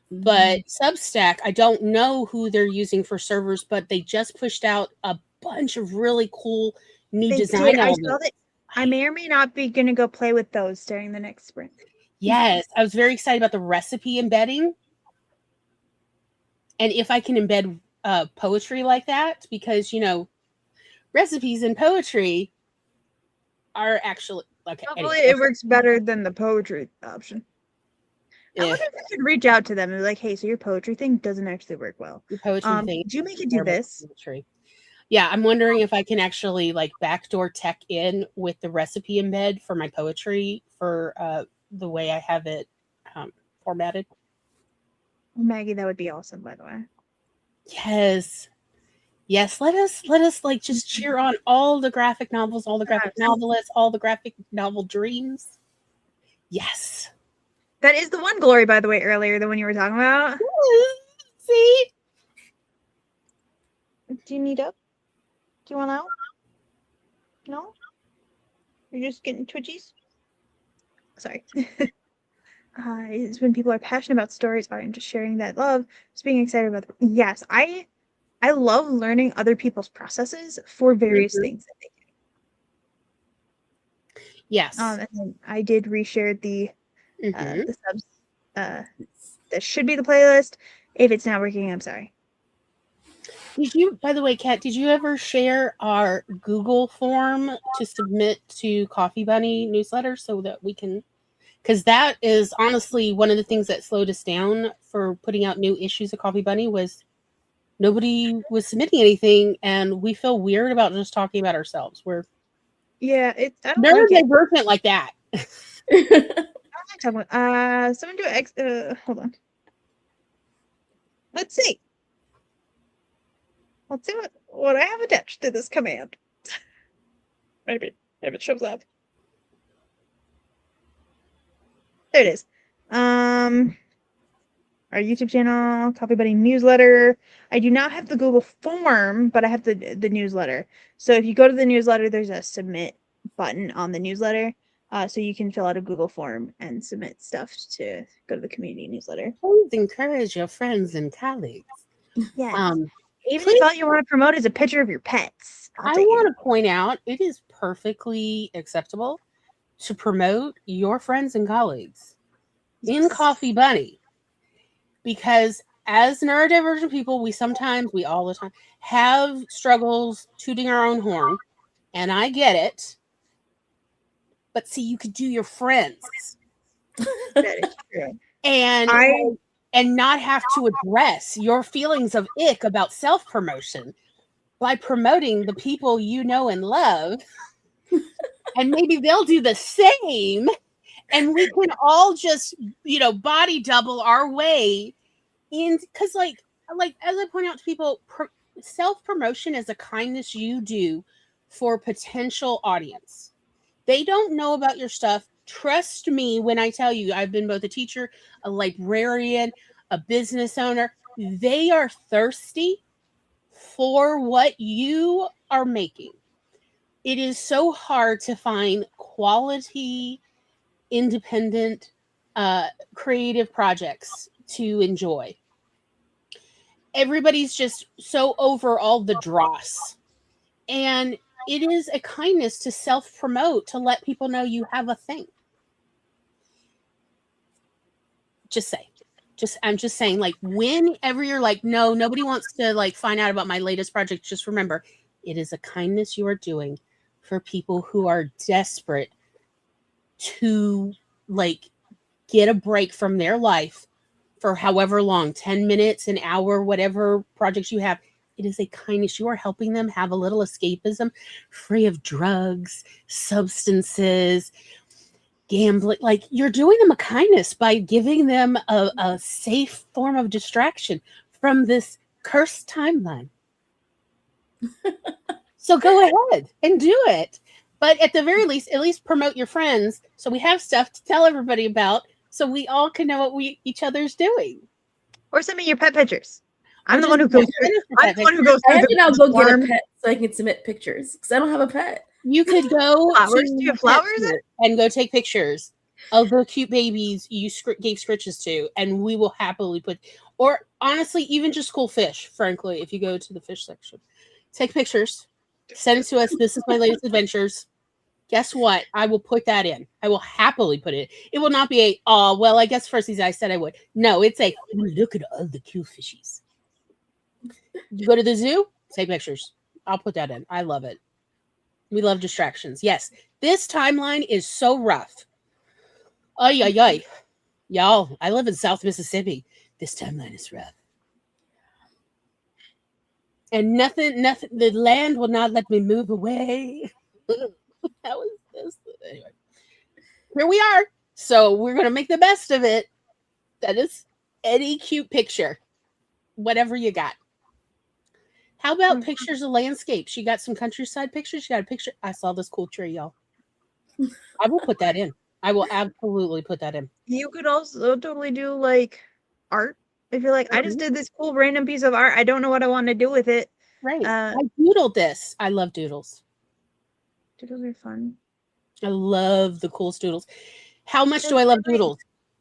But Substack, I don't know who they're using for servers, but they just pushed out a bunch of really cool new design elements. I may or may not be going to go play with those during the next sprint. Yes, I was very excited about the recipe embedding. And if I can embed poetry like that, because, recipes and poetry are actually okay. Hopefully it works better than the poetry option. I wonder if I could reach out to them and be like, hey, so your poetry thing doesn't actually work well. Your poetry thing. Do you make it do this? Poetry. Yeah, I'm wondering if I can actually backdoor tech in with the recipe embed for my poetry for the way I have it formatted. Maggie, that would be awesome, by the way. Yes. Let us just cheer on all the graphic novels, all the graphic novelists, all the graphic novel dreams. Yes. That is the one, Glory, by the way, earlier, the one you were talking about. See? Do you need up? Do you want out? No? You're just getting twitchies? Sorry. It's when people are passionate about stories, I'm just sharing that love, just being excited about them. Yes, I I love learning other people's processes for various things that they do. Yes. And then I did reshare the subs. That should be the playlist. If it's not working, I'm sorry. Did you, by the way, Kat, did you ever share our Google form to submit to Coffee Bunny newsletter so that we can, because that is honestly one of the things that slowed us down for putting out new issues of Coffee Bunny was nobody was submitting anything, and we feel weird about just talking about ourselves. We're I don't never like it. divergent like that. Someone do hold on. Let's see what I have attached to this command. Maybe if it shows up. There it is. Our YouTube channel, Coffee Buddy newsletter. I do not have the Google form, but I have the newsletter. So if you go to the newsletter, there's a submit button on the newsletter. So you can fill out a Google form and submit stuff to go to the community newsletter. Please encourage your friends and colleagues. Yeah. Even if all you want to promote is a picture of your pets. I want to point out it is perfectly acceptable to promote your friends and colleagues in Coffee Bunny. Because as neurodivergent people, we all the time have struggles tooting our own horn. And I get it. But see, you could do your friends. That is true. And not have to address your feelings of ick about self-promotion by promoting the people you know and love. And maybe they'll do the same. And we can all just, body double our way in, because like as I point out to people, self-promotion is a kindness you do for potential audience. They don't know about your stuff. Trust me when I tell you, I've been both a teacher, a librarian, a business owner. They are thirsty for what you are making. It is so hard to find quality, independent, creative projects to enjoy. Everybody's just so over all the dross. And it is a kindness to self-promote, to let people know you have a thing. I'm just saying, like, whenever you're like, no, nobody wants to like find out about my latest project, just remember, it is a kindness you are doing for people who are desperate to like get a break from their life for however long, 10 minutes, an hour, whatever projects you have. It is a kindness. You are helping them have a little escapism, free of drugs, substances, gambling. Like, you're doing them a kindness by giving them a safe form of distraction from this cursed timeline. So go ahead and do it. But at the very least, at least promote your friends so we have stuff to tell everybody about so we all can know what each other's doing. Or send me your pet pictures. I'm the one who goes through. I'm the one who goes through. I have to now go get a pet so I can submit pictures because I don't have a pet. You could go flowers. Do you have flowers? And go take pictures of the cute babies you gave scritches to, and we will happily put. Or honestly, even just cool fish. Frankly, if you go to the fish section, take pictures, send it to us. This is my latest adventures. Guess what? I will put that in. I will happily put it. It will not be well, I guess first I said I would. No, it's look at all the cute fishies. You go to the zoo, take pictures. I'll put that in. I love it. We love distractions. Yes, this timeline is so rough. Ay, ay, ay. Y'all, I live in South Mississippi. This timeline is rough. And nothing, the land will not let me move away. That was this. Anyway, here we are. So we're going to make the best of it. That is any cute picture. Whatever you got. How about pictures of landscapes? You got some countryside pictures? You got a picture? I saw this cool tree, y'all. I will put that in. I will absolutely put that in. You could also totally do like art. If you're like, I just did this cool random piece of art. I don't know what I want to do with it. Right. I doodled this. I love doodles. Doodles are fun. I love the coolest doodles. How much do I love doodles?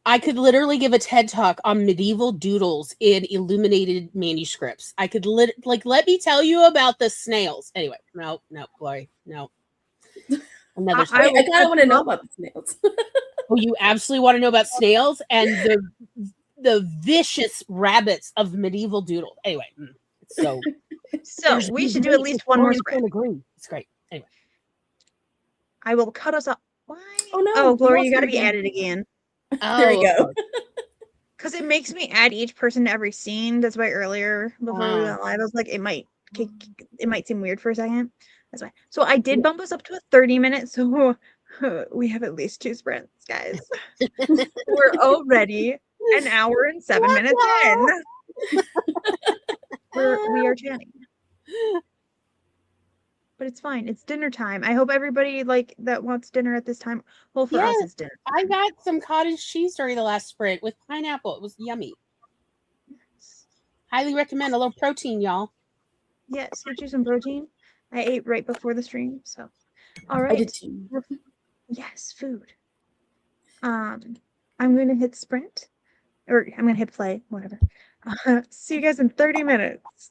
I could literally give a TED talk on medieval doodles in illuminated manuscripts. I could let me tell you about the snails. Anyway, no, Glory, no. Another I I will kind of want to know about the snails. Oh, you absolutely want to know about snails and the vicious rabbits of medieval doodle. Anyway, so we should do at least one more spread. Agree. It's great. Anyway, I will cut us off. Why? Oh, no, Oh, Gloria, you you got to lost be me again. added again. There we go. Because it makes me add each person to every scene. That's why earlier, before we went live, I was like, it might seem weird for a second. That's why. So I did bump us up to a 30-minute, so we have at least 2 sprints, guys. We're already an hour and 7 minutes in. We are chatting. But it's fine. It's dinner time. I hope everybody that wants dinner at this time. Well, for us, it's dinner time. I got some cottage cheese during the last sprint with pineapple. It was yummy. Highly recommend a little protein, y'all. Yes, get you some protein. I ate right before the stream, so all right. I did too. Yes, food. I'm going to hit sprint, or I'm going to hit play, whatever. See you guys in 30 minutes.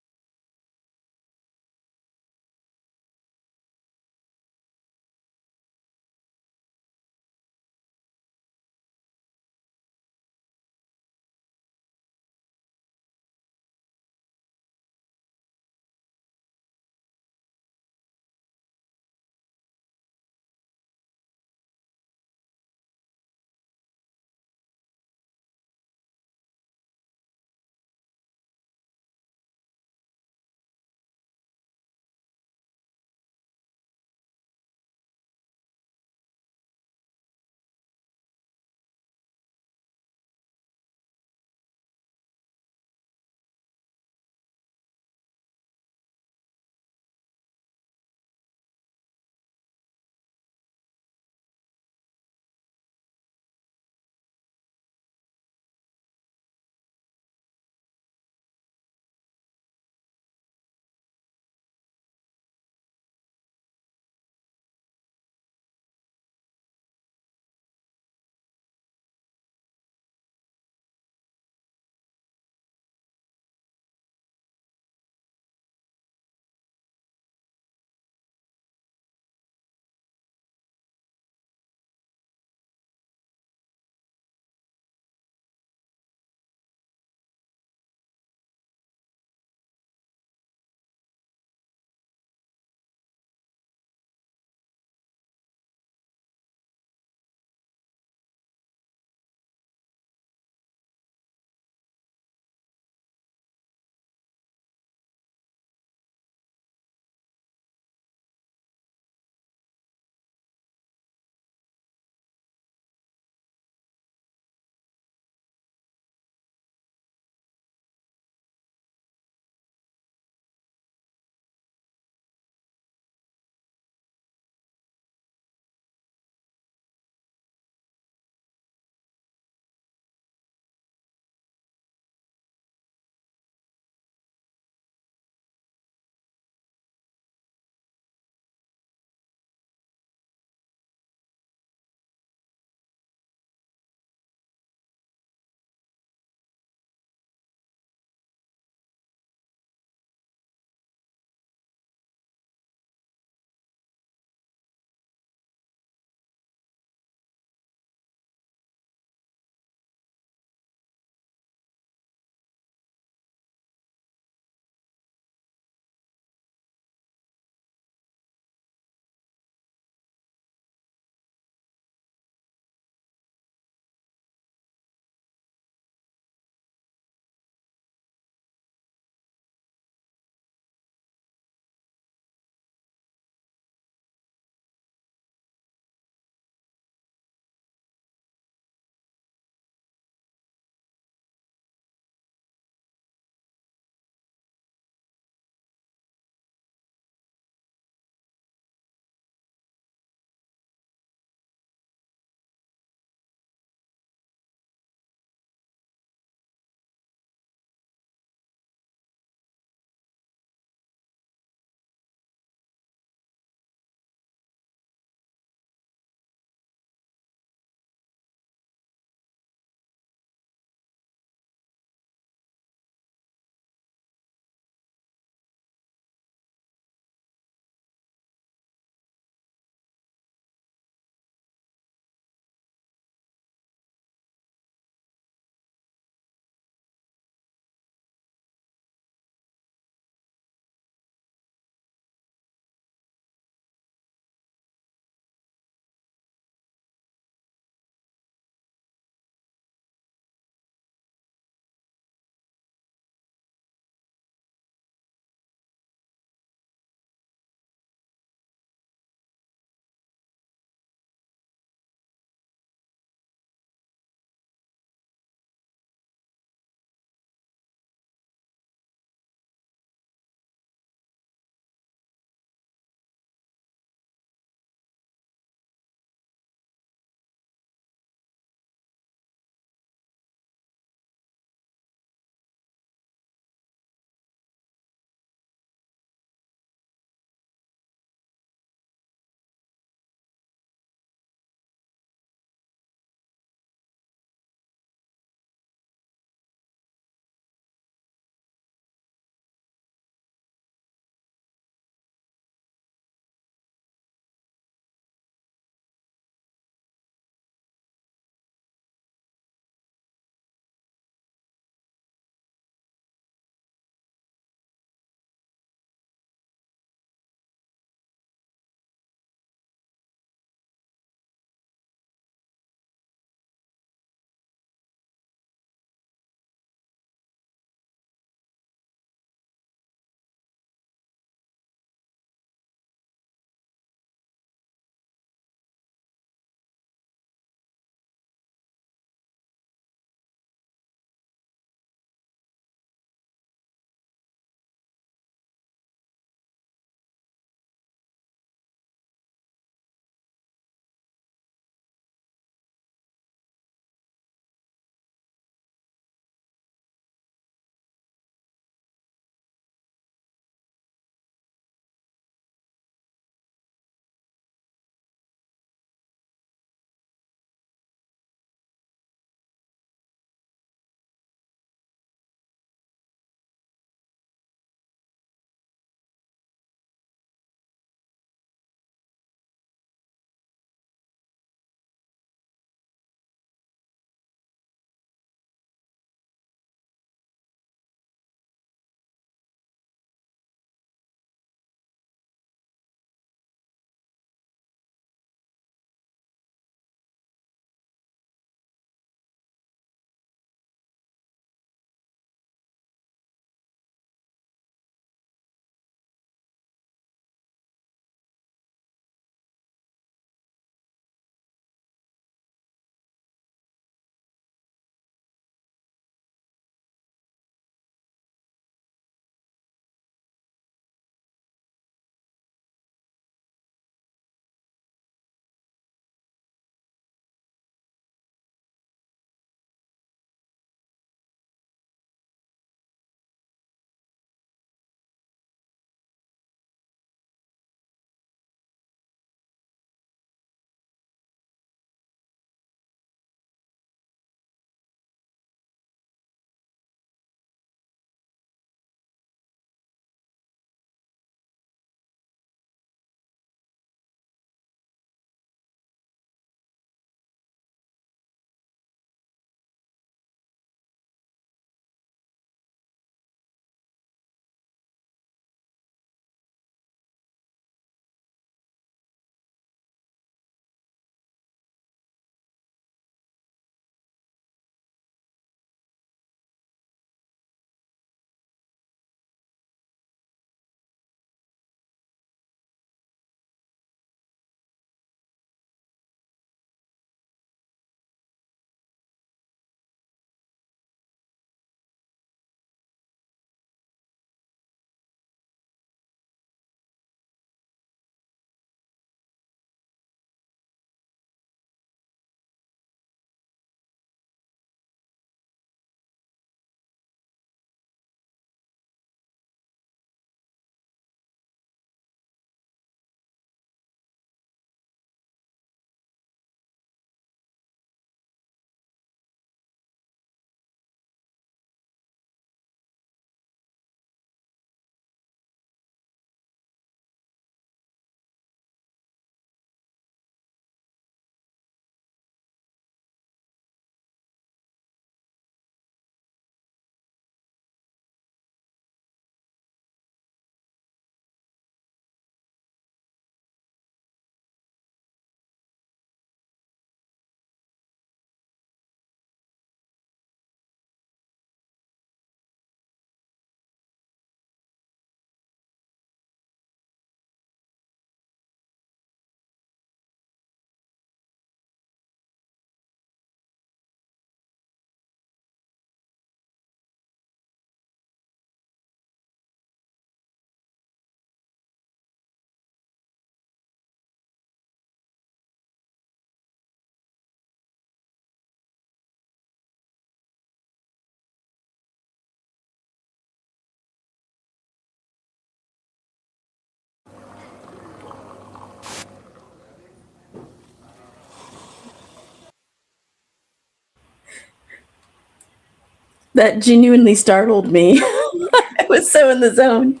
That genuinely startled me. I was so in the zone.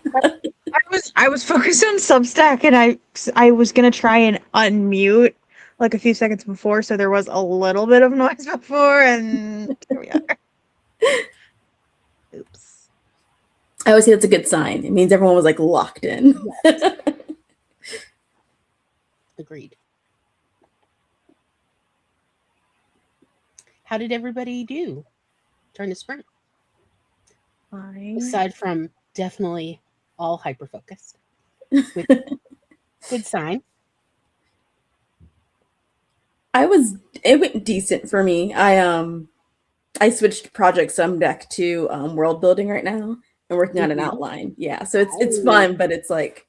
I was focused on Substack, and I was gonna try and unmute like a few seconds before, so there was a little bit of noise before, and here we are. Oops. I always say that's a good sign. It means everyone was like locked in. Yes. Agreed. How did everybody do during the sprint? Fine. Mm. Aside from definitely all hyper-focused. Good sign. It went decent for me. I switched project some deck to world building right now and working on an outline. Yeah, so it's fun, but it's like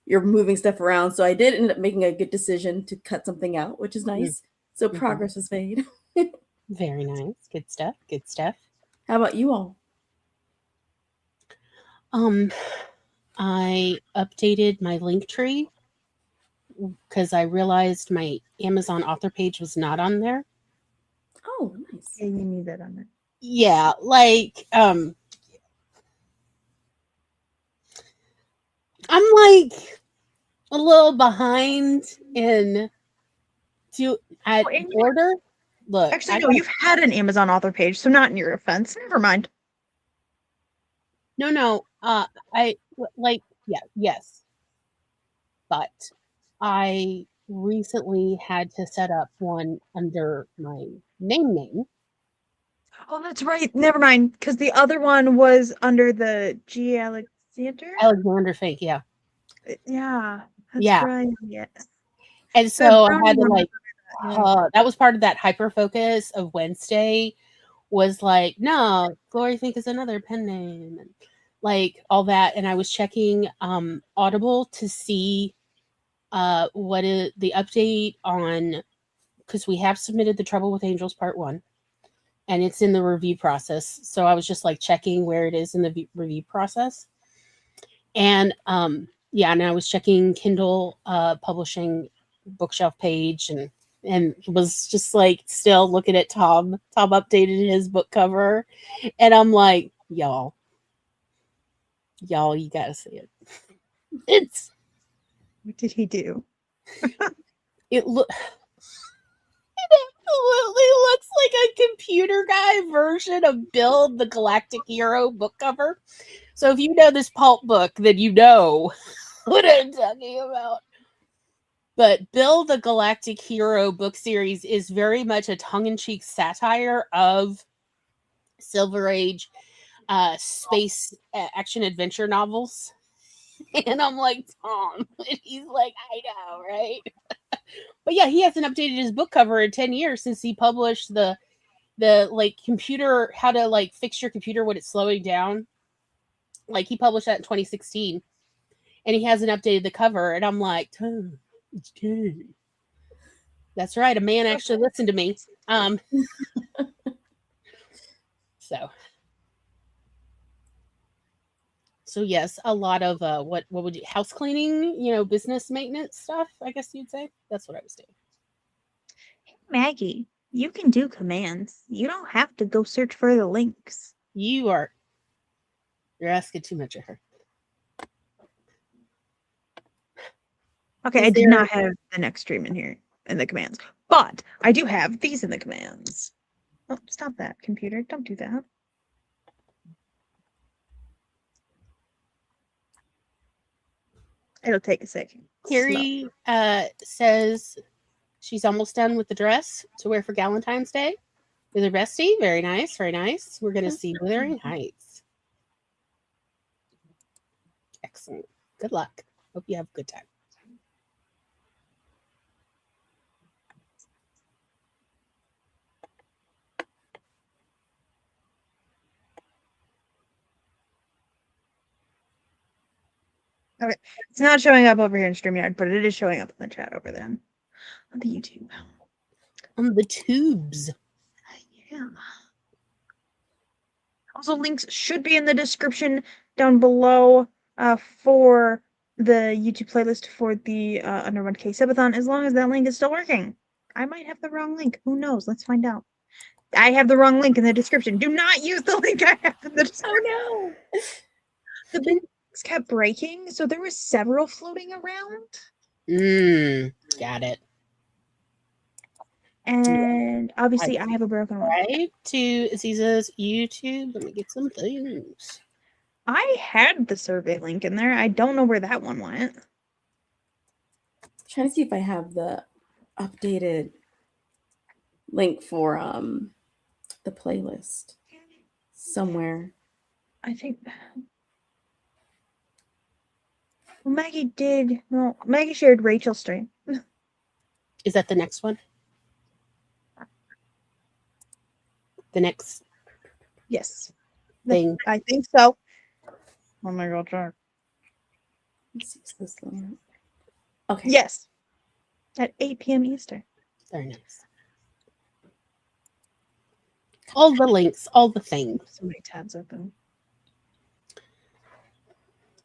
you're moving stuff around. So I did end up making a good decision to cut something out, which is nice. So progress was made. Very nice. Good stuff. Good stuff. How about you all? I updated my link tree because I realized my Amazon author page was not on there. Oh, nice. Yeah, you need that on there. Yeah, like I'm like a little behind in order. Look, Actually, no, you've had an Amazon author page, so not in your offense. Never mind. No. Yes. But I recently had to set up one under my name. Oh, that's right. Never mind, because the other one was under the G. Alexander Fake, yeah. Yeah, that's right. Yes. And so I had to remember that was part of that hyper focus of Wednesday. Was like, no, Glory Fink is another pen name, and like all that. And I was checking Audible to see what is the update on, because we have submitted The Trouble with Angels Part 1, and it's in the review process. So I was just like checking where it is in the review process. And and I was checking Kindle publishing bookshelf page, and was just like still looking at Tom. Tom updated his book cover, and I'm like, y'all, you gotta see it. It's what did he do? It absolutely looks like a computer guy version of Bill the Galactic Hero book cover. So if you know this pulp book, then you know what I'm talking about. But Bill the Galactic Hero book series is very much a tongue-in-cheek satire of Silver Age space action adventure novels. And I'm like, Tom. And he's like, I know, right? But yeah, he hasn't updated his book cover in 10 years since he published the like computer, how to like fix your computer when it's slowing down. Like he published that in 2016. And he hasn't updated the cover. And I'm like, Tom, it's good. That's right. A man actually listened to me. So yes, a lot of what would you, house cleaning, business maintenance stuff, I guess you'd say. That's what I was doing. Hey, Maggie, you can do commands. You don't have to go search for the links. You're asking too much of her. Okay, I did not have the next stream in here in the commands, but I do have these in the commands. Oh, stop that, computer. Don't do that. It'll take a second. Carrie says she's almost done with the dress to wear for Valentine's Day with her bestie. Very nice, very nice. We're going to see Wuthering Heights. Excellent. Good luck. Hope you have a good time. Okay, it's not showing up over here in StreamYard, but it is showing up in the chat over there on the YouTube. On the tubes. Yeah. Also, links should be in the description down below for the YouTube playlist for the Under 1K Subathon, as long as that link is still working. I might have the wrong link. Who knows? Let's find out. I have the wrong link in the description. Do not use the link I have in the description. Oh no. The links kept breaking, so there were several floating around. Got it. And obviously, I have a broken one. Right to Aziza's YouTube. Let me get some things. I had the survey link in there. I don't know where that one went. Trying to see if I have the updated link for the playlist somewhere. I think Maggie did. Well, Maggie shared Rachel's stream. Is that the next one? The next Yes. thing. I think so. Oh my god, sure. Let's see, is this the one? Okay. Yes. At 8 p.m. Eastern. Very nice. All the links, all the things. So many tabs open.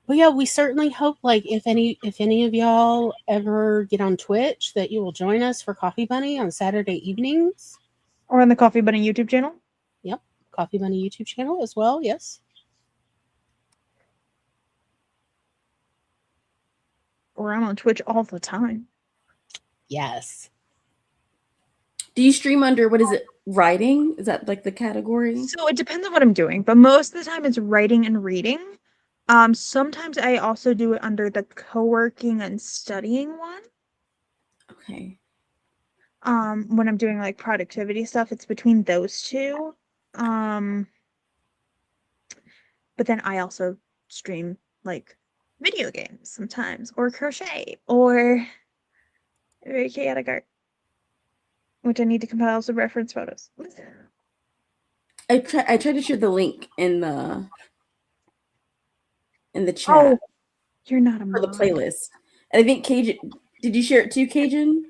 Well, yeah, we certainly hope, like, if any of y'all ever get on Twitch, that you will join us for Coffee Bunny on Saturday evenings. Or on the Coffee Bunny YouTube channel. Yep, Coffee Bunny YouTube channel as well. Yes. Or I'm on Twitch all the time. Yes. Do you stream under, what is it, writing? Is that like the category? So it depends on what I'm doing, but most of the time it's writing and reading. Sometimes I also do it under the co-working and studying one. Okay. When I'm doing like productivity stuff, it's between those two. But then I also stream like video games sometimes, or crochet, or very chaotic art, which I need to compile some reference photos. I try to share the link in the chat Oh, you're not a for the mod. playlist. And I think Cajun, did you share it too, Cajun?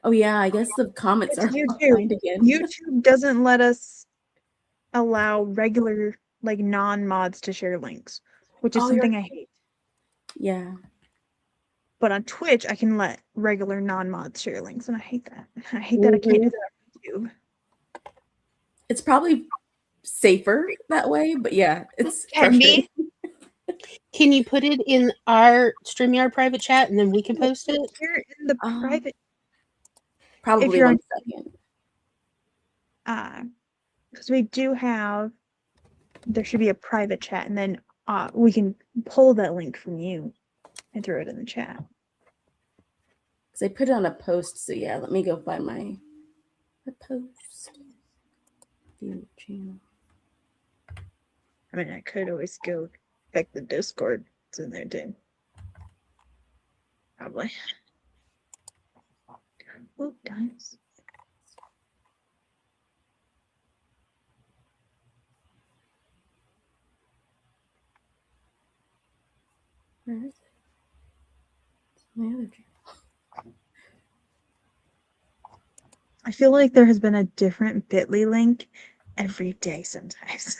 Oh yeah, I guess the comments It's are behind again. YouTube doesn't let us allow regular, like, non-mods to share links, which is something I hate. Yeah. But on Twitch, I can let regular non-mods share links, and I hate that. I hate that I can't do that on YouTube. It's probably safer that way, but yeah, it's Can be. Can you put it in our StreamYard private chat and then we can post it? Here in the private. Probably if you're 1 second. Because we do have, there should be a private chat, and then we can pull that link from you and throw it in the chat. Because I put it on a post, so yeah, let me go find my post. View channel. I mean, I could always go check the Discord. It's in there too. Probably. Oh, dimes. Where is it? It's my other channel. I feel like there has been a different bit.ly link every day sometimes.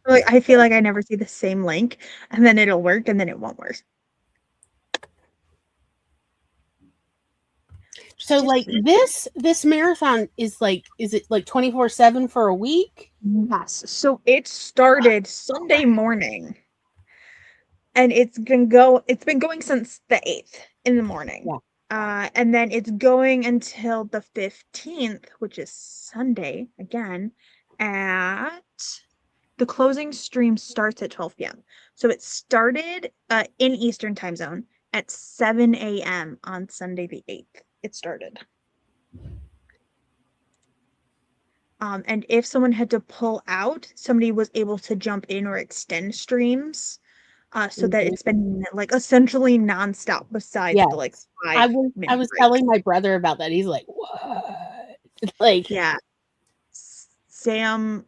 Like, I feel like I never see the same link, and then it'll work, and then it won't work. So, like, this marathon is it like 24/7 for a week? Yes. So it started Sunday morning, and it's been going since the 8th in the morning. Yeah. And then it's going until the 15th, which is Sunday again, at the closing stream starts at 12 p.m. So it started in Eastern time zone at 7 a.m. on Sunday the 8th. It started. And if someone had to pull out, somebody was able to jump in or extend streams, so that it's been like essentially nonstop. Besides the like 5 minutes. I was telling my brother about that. He's like, "What?" Like, yeah. Sam.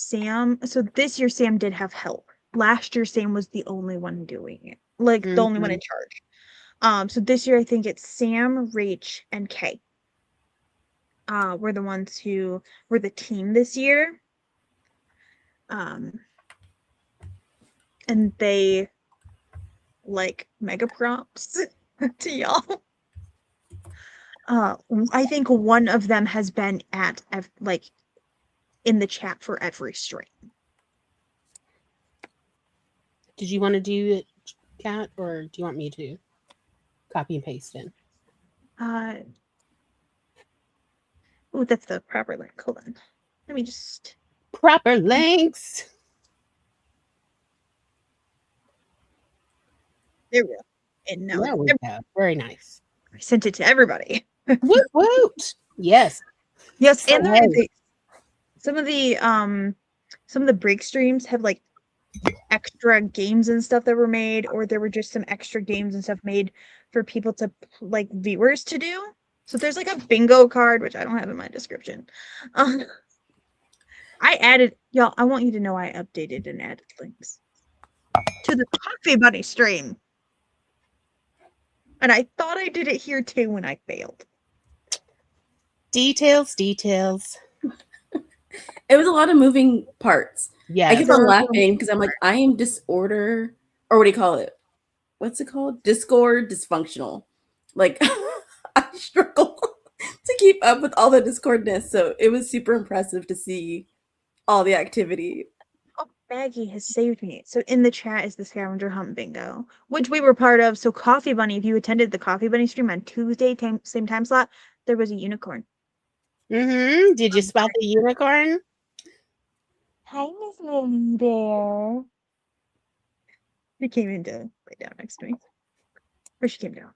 So this year Sam did have help. Last year Sam was the only one doing it, like the only one in charge. So this year I think it's Sam, Rach, and Kay. Were the ones who were the team this year. And they, like, mega props to y'all. I think one of them has been at like in the chat for every stream. Did you want to do it, Kat, or do you want me to copy and paste in? Oh, that's the proper link. Hold on. Let me just... Proper links. There we go. And now There we go. Very nice. I sent it to everybody. Woot woot. Yes. Yes, So, and some of the break streams have like extra games and stuff that were made, or there were just some extra games and stuff made for people to like viewers to do. So there's like a bingo card, which I don't have in my description. I added, y'all, I want you to know I updated and added links to the Coffee Bunny stream. And I thought I did it here too when I failed. Details. It was a lot of moving parts. Yeah. I kept on laughing because I'm like, I am disorder, or what do you call it? What's it called? Discord dysfunctional. Like, I struggle to keep up with all the discordness. So it was super impressive to see all the activity. Oh, Maggie has saved me. So in the chat is the Scavenger Hunt Bingo, which we were part of. So Coffee Bunny, if you attended the Coffee Bunny stream on Tuesday, same time slot, there was a unicorn. Mm-hmm. Did you spot the unicorn? Hi, Miss Lily Bear. She came in to lay down next to me. Or she came down.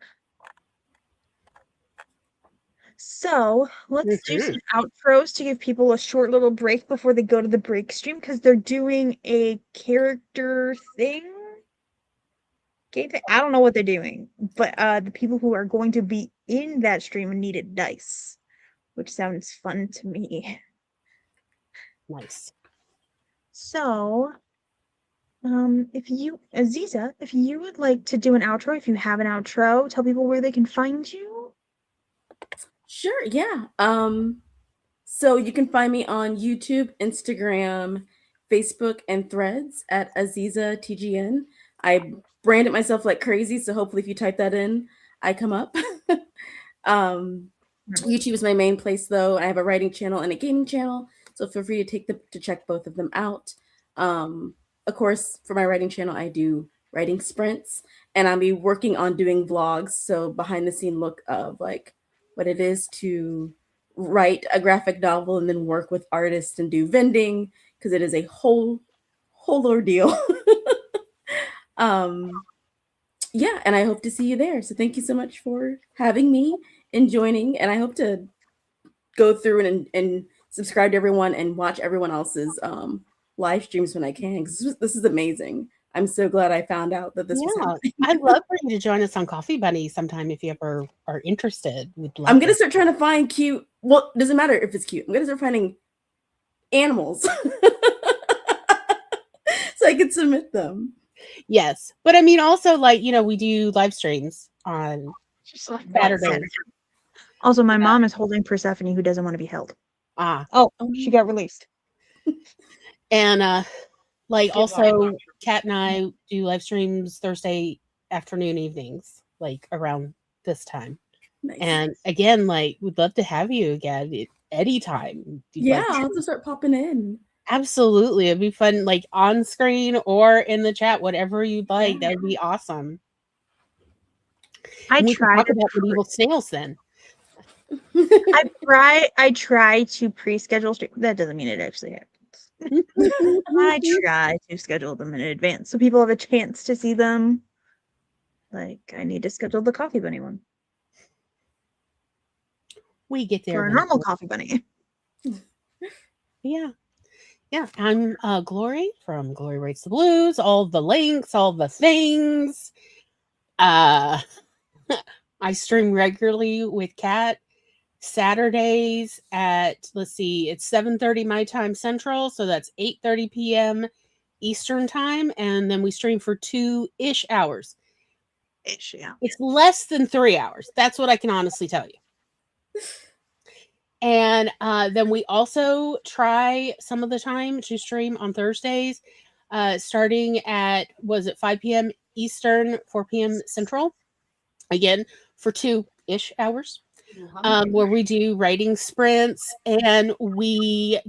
So let's do some outros to give people a short little break before they go to the break stream, because they're doing a character thing. I don't know what they're doing, but the people who are going to be in that stream needed dice, which sounds fun to me. Nice. So, Aziza, if you would like to do an outro, if you have an outro, tell people where they can find you. Sure, yeah. So you can find me on YouTube, Instagram, Facebook, and Threads at Aziza TGN. I branded myself like crazy, so hopefully if you type that in, I come up. YouTube is my main place, though. I have a writing channel and a gaming channel, so feel free to check both of them out. Of course, for my writing channel, I do writing sprints, and I'll be working on doing vlogs, so behind the scene look of like what it is to write a graphic novel and then work with artists and do vending, because it is a whole ordeal. Yeah, and I hope to see you there. So thank you so much for having me and joining, and I hope to go through and subscribe to everyone and watch everyone else's live streams when I can, because this is amazing. I'm so glad I found out that this was happening. I'd love for you to join us on Coffee Bunny sometime if you ever are interested. I'm going to start trying to find cute, well, it doesn't matter if it's cute. I'm going to start finding animals so I can submit them. Yes. But I mean, also, like, we do live streams on Saturday. Also, my mom is holding Persephone, who doesn't want to be held. Oh, she got released. And also, Kat and I do live streams Thursday afternoon evenings, like around this time. Nice. And again, like, we'd love to have you again at any time. Yeah, I'll have to start popping in. Absolutely. It'd be fun, like on screen or in the chat, whatever you'd like. That would be awesome. I tried talk about medieval snails then. I try to pre-schedule stream. That doesn't mean it actually happens. I try to schedule them in advance so people have a chance to see them. Like, I need to schedule the Coffee Bunny one. We get there for a normal Coffee Bunny. Yeah. I'm Glory from Glory Writes the Blues. All the links, all the things. I stream regularly with Kat Saturdays at, let's see, it's 7:30 my time Central, so that's 8:30 p.m. Eastern time, and then we stream for 2-ish hours. Yeah. It's less than 3 hours. That's what I can honestly tell you. And then we also try some of the time to stream on Thursdays, starting at, 5 p.m. Eastern, 4 p.m. Central. Again, for 2-ish hours. where we do writing sprints, and we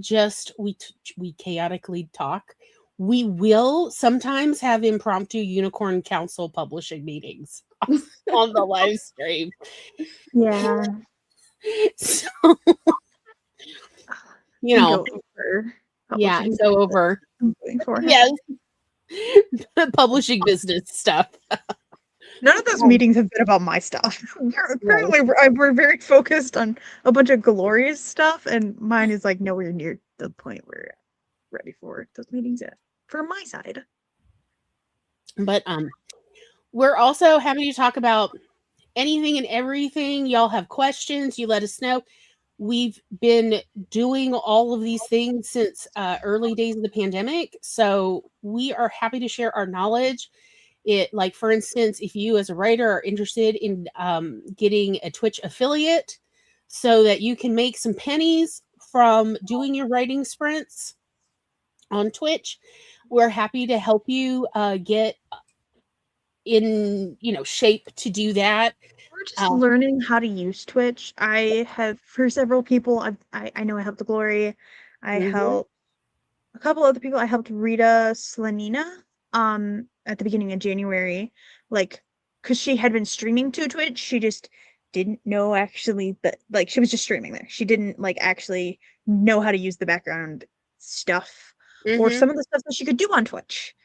chaotically talk. We will sometimes have impromptu unicorn council publishing meetings on the live stream. Yeah. So, you know, yeah, go over. I'm going for it. Yes. Publishing business stuff. None of those meetings have been about my stuff. Currently, we're very focused on a bunch of Gloria's stuff, and mine is like nowhere near the point we're ready for those meetings yet. For my side. But we're also happy to talk about anything and everything. Y'all have questions, you let us know. We've been doing all of these things since early days of the pandemic, so we are happy to share our knowledge. Like, for instance, if you as a writer are interested in getting a Twitch affiliate so that you can make some pennies from doing your writing sprints on Twitch, we're happy to help you get in shape to do that. We're just learning how to use Twitch. I have, for several people, I know I helped Glory. I helped a couple other people. I helped Rita Slanina at the beginning of January, like, because she had been streaming to Twitch. She just didn't know actually that, like, she was just streaming there. She didn't like actually know how to use the background stuff or some of the stuff that she could do on Twitch.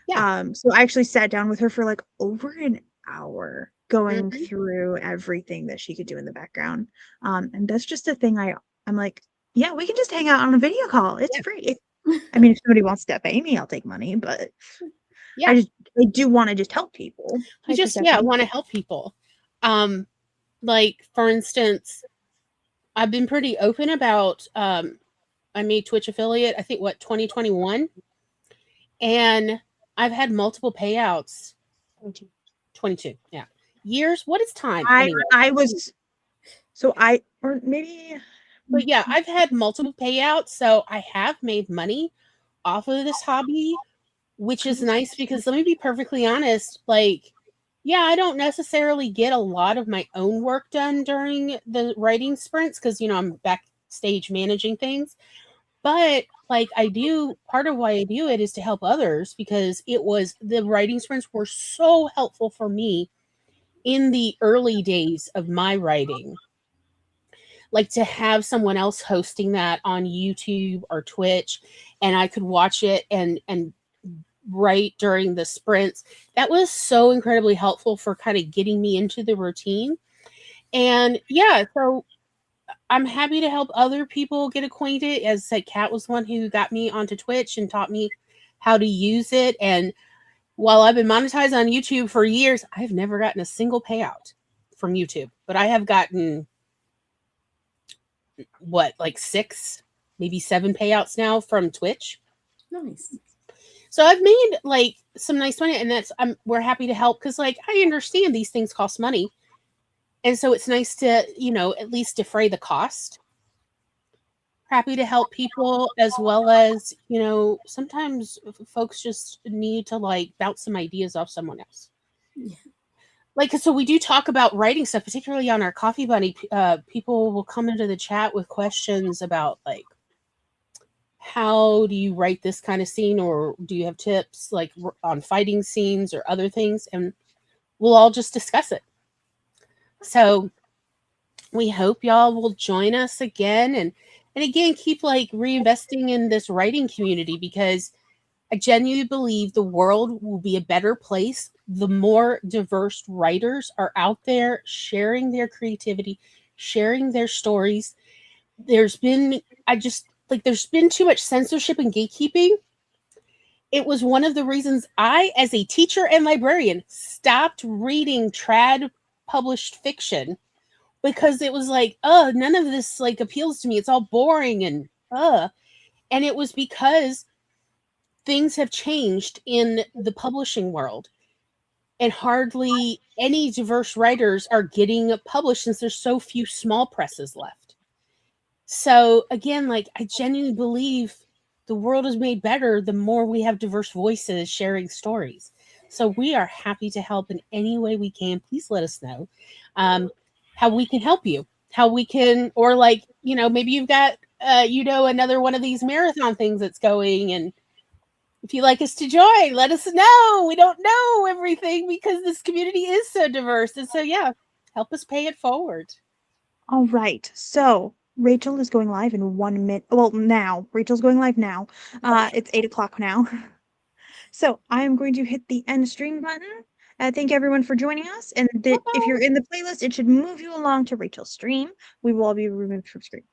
Yeah. So I actually sat down with her for like over an hour going through everything that she could do in the background. And that's just a thing I'm like, yeah, we can just hang out on a video call. It's free. I mean, if somebody wants to pay me, I'll take money, but yeah, I do want to just help people. We just want to help people. Like, for instance, I've been pretty open about I made Twitch affiliate, I think 2021, and I've had multiple payouts. 22, yeah. Years? What is time? Anyway. But yeah, I've had multiple payouts, so I have made money off of this hobby, which is nice because, let me be perfectly honest, like, yeah, I don't necessarily get a lot of my own work done during the writing sprints because, I'm backstage managing things. But like, part of why I do it is to help others, because the writing sprints were so helpful for me in the early days of my writing. Like, to have someone else hosting that on YouTube or Twitch, and I could watch it and write during the sprints. That was so incredibly helpful for kind of getting me into the routine. And yeah, so I'm happy to help other people get acquainted. As I said, Kat was one who got me onto Twitch and taught me how to use it. And while I've been monetized on YouTube for years, I've never gotten a single payout from YouTube. But I have gotten, like 6, maybe 7 payouts now from Twitch. Nice. So I've made like some nice money, and we're happy to help because, like, I understand these things cost money. And so it's nice to, at least defray the cost. Happy to help people, as well as, sometimes folks just need to like bounce some ideas off someone else. Yeah. Like, so we do talk about writing stuff, particularly on our Coffee Bunny. People will come into the chat with questions about, like, how do you write this kind of scene, or do you have tips like on fighting scenes or other things? And we'll all just discuss it. So we hope y'all will join us again, and again, keep like reinvesting in this writing community, because I genuinely believe the world will be a better place the more diverse writers are out there sharing their creativity, sharing their stories. There's been too much censorship and gatekeeping. It was one of the reasons I, as a teacher and librarian, stopped reading trad published fiction, because it was like, none of this like appeals to me. It's all boring and it was because things have changed in the publishing world, and hardly any diverse writers are getting published since there's so few small presses left. So again, like, I genuinely believe the world is made better the more we have diverse voices sharing stories. So we are happy to help in any way we can. Please let us know how we can help you, how we can, or like, maybe you've got, another one of these marathon things that's going, and if you'd like us to join, let us know. We don't know everything because this community is so diverse. And so, yeah, help us pay it forward. All right. So Rachel is going live in 1 minute. Well, now Rachel's going live now. It's 8:00 now. So I am going to hit the end stream button. Thank everyone for joining us. And if you're in the playlist, it should move you along to Rachel's stream. We will all be removed from stream.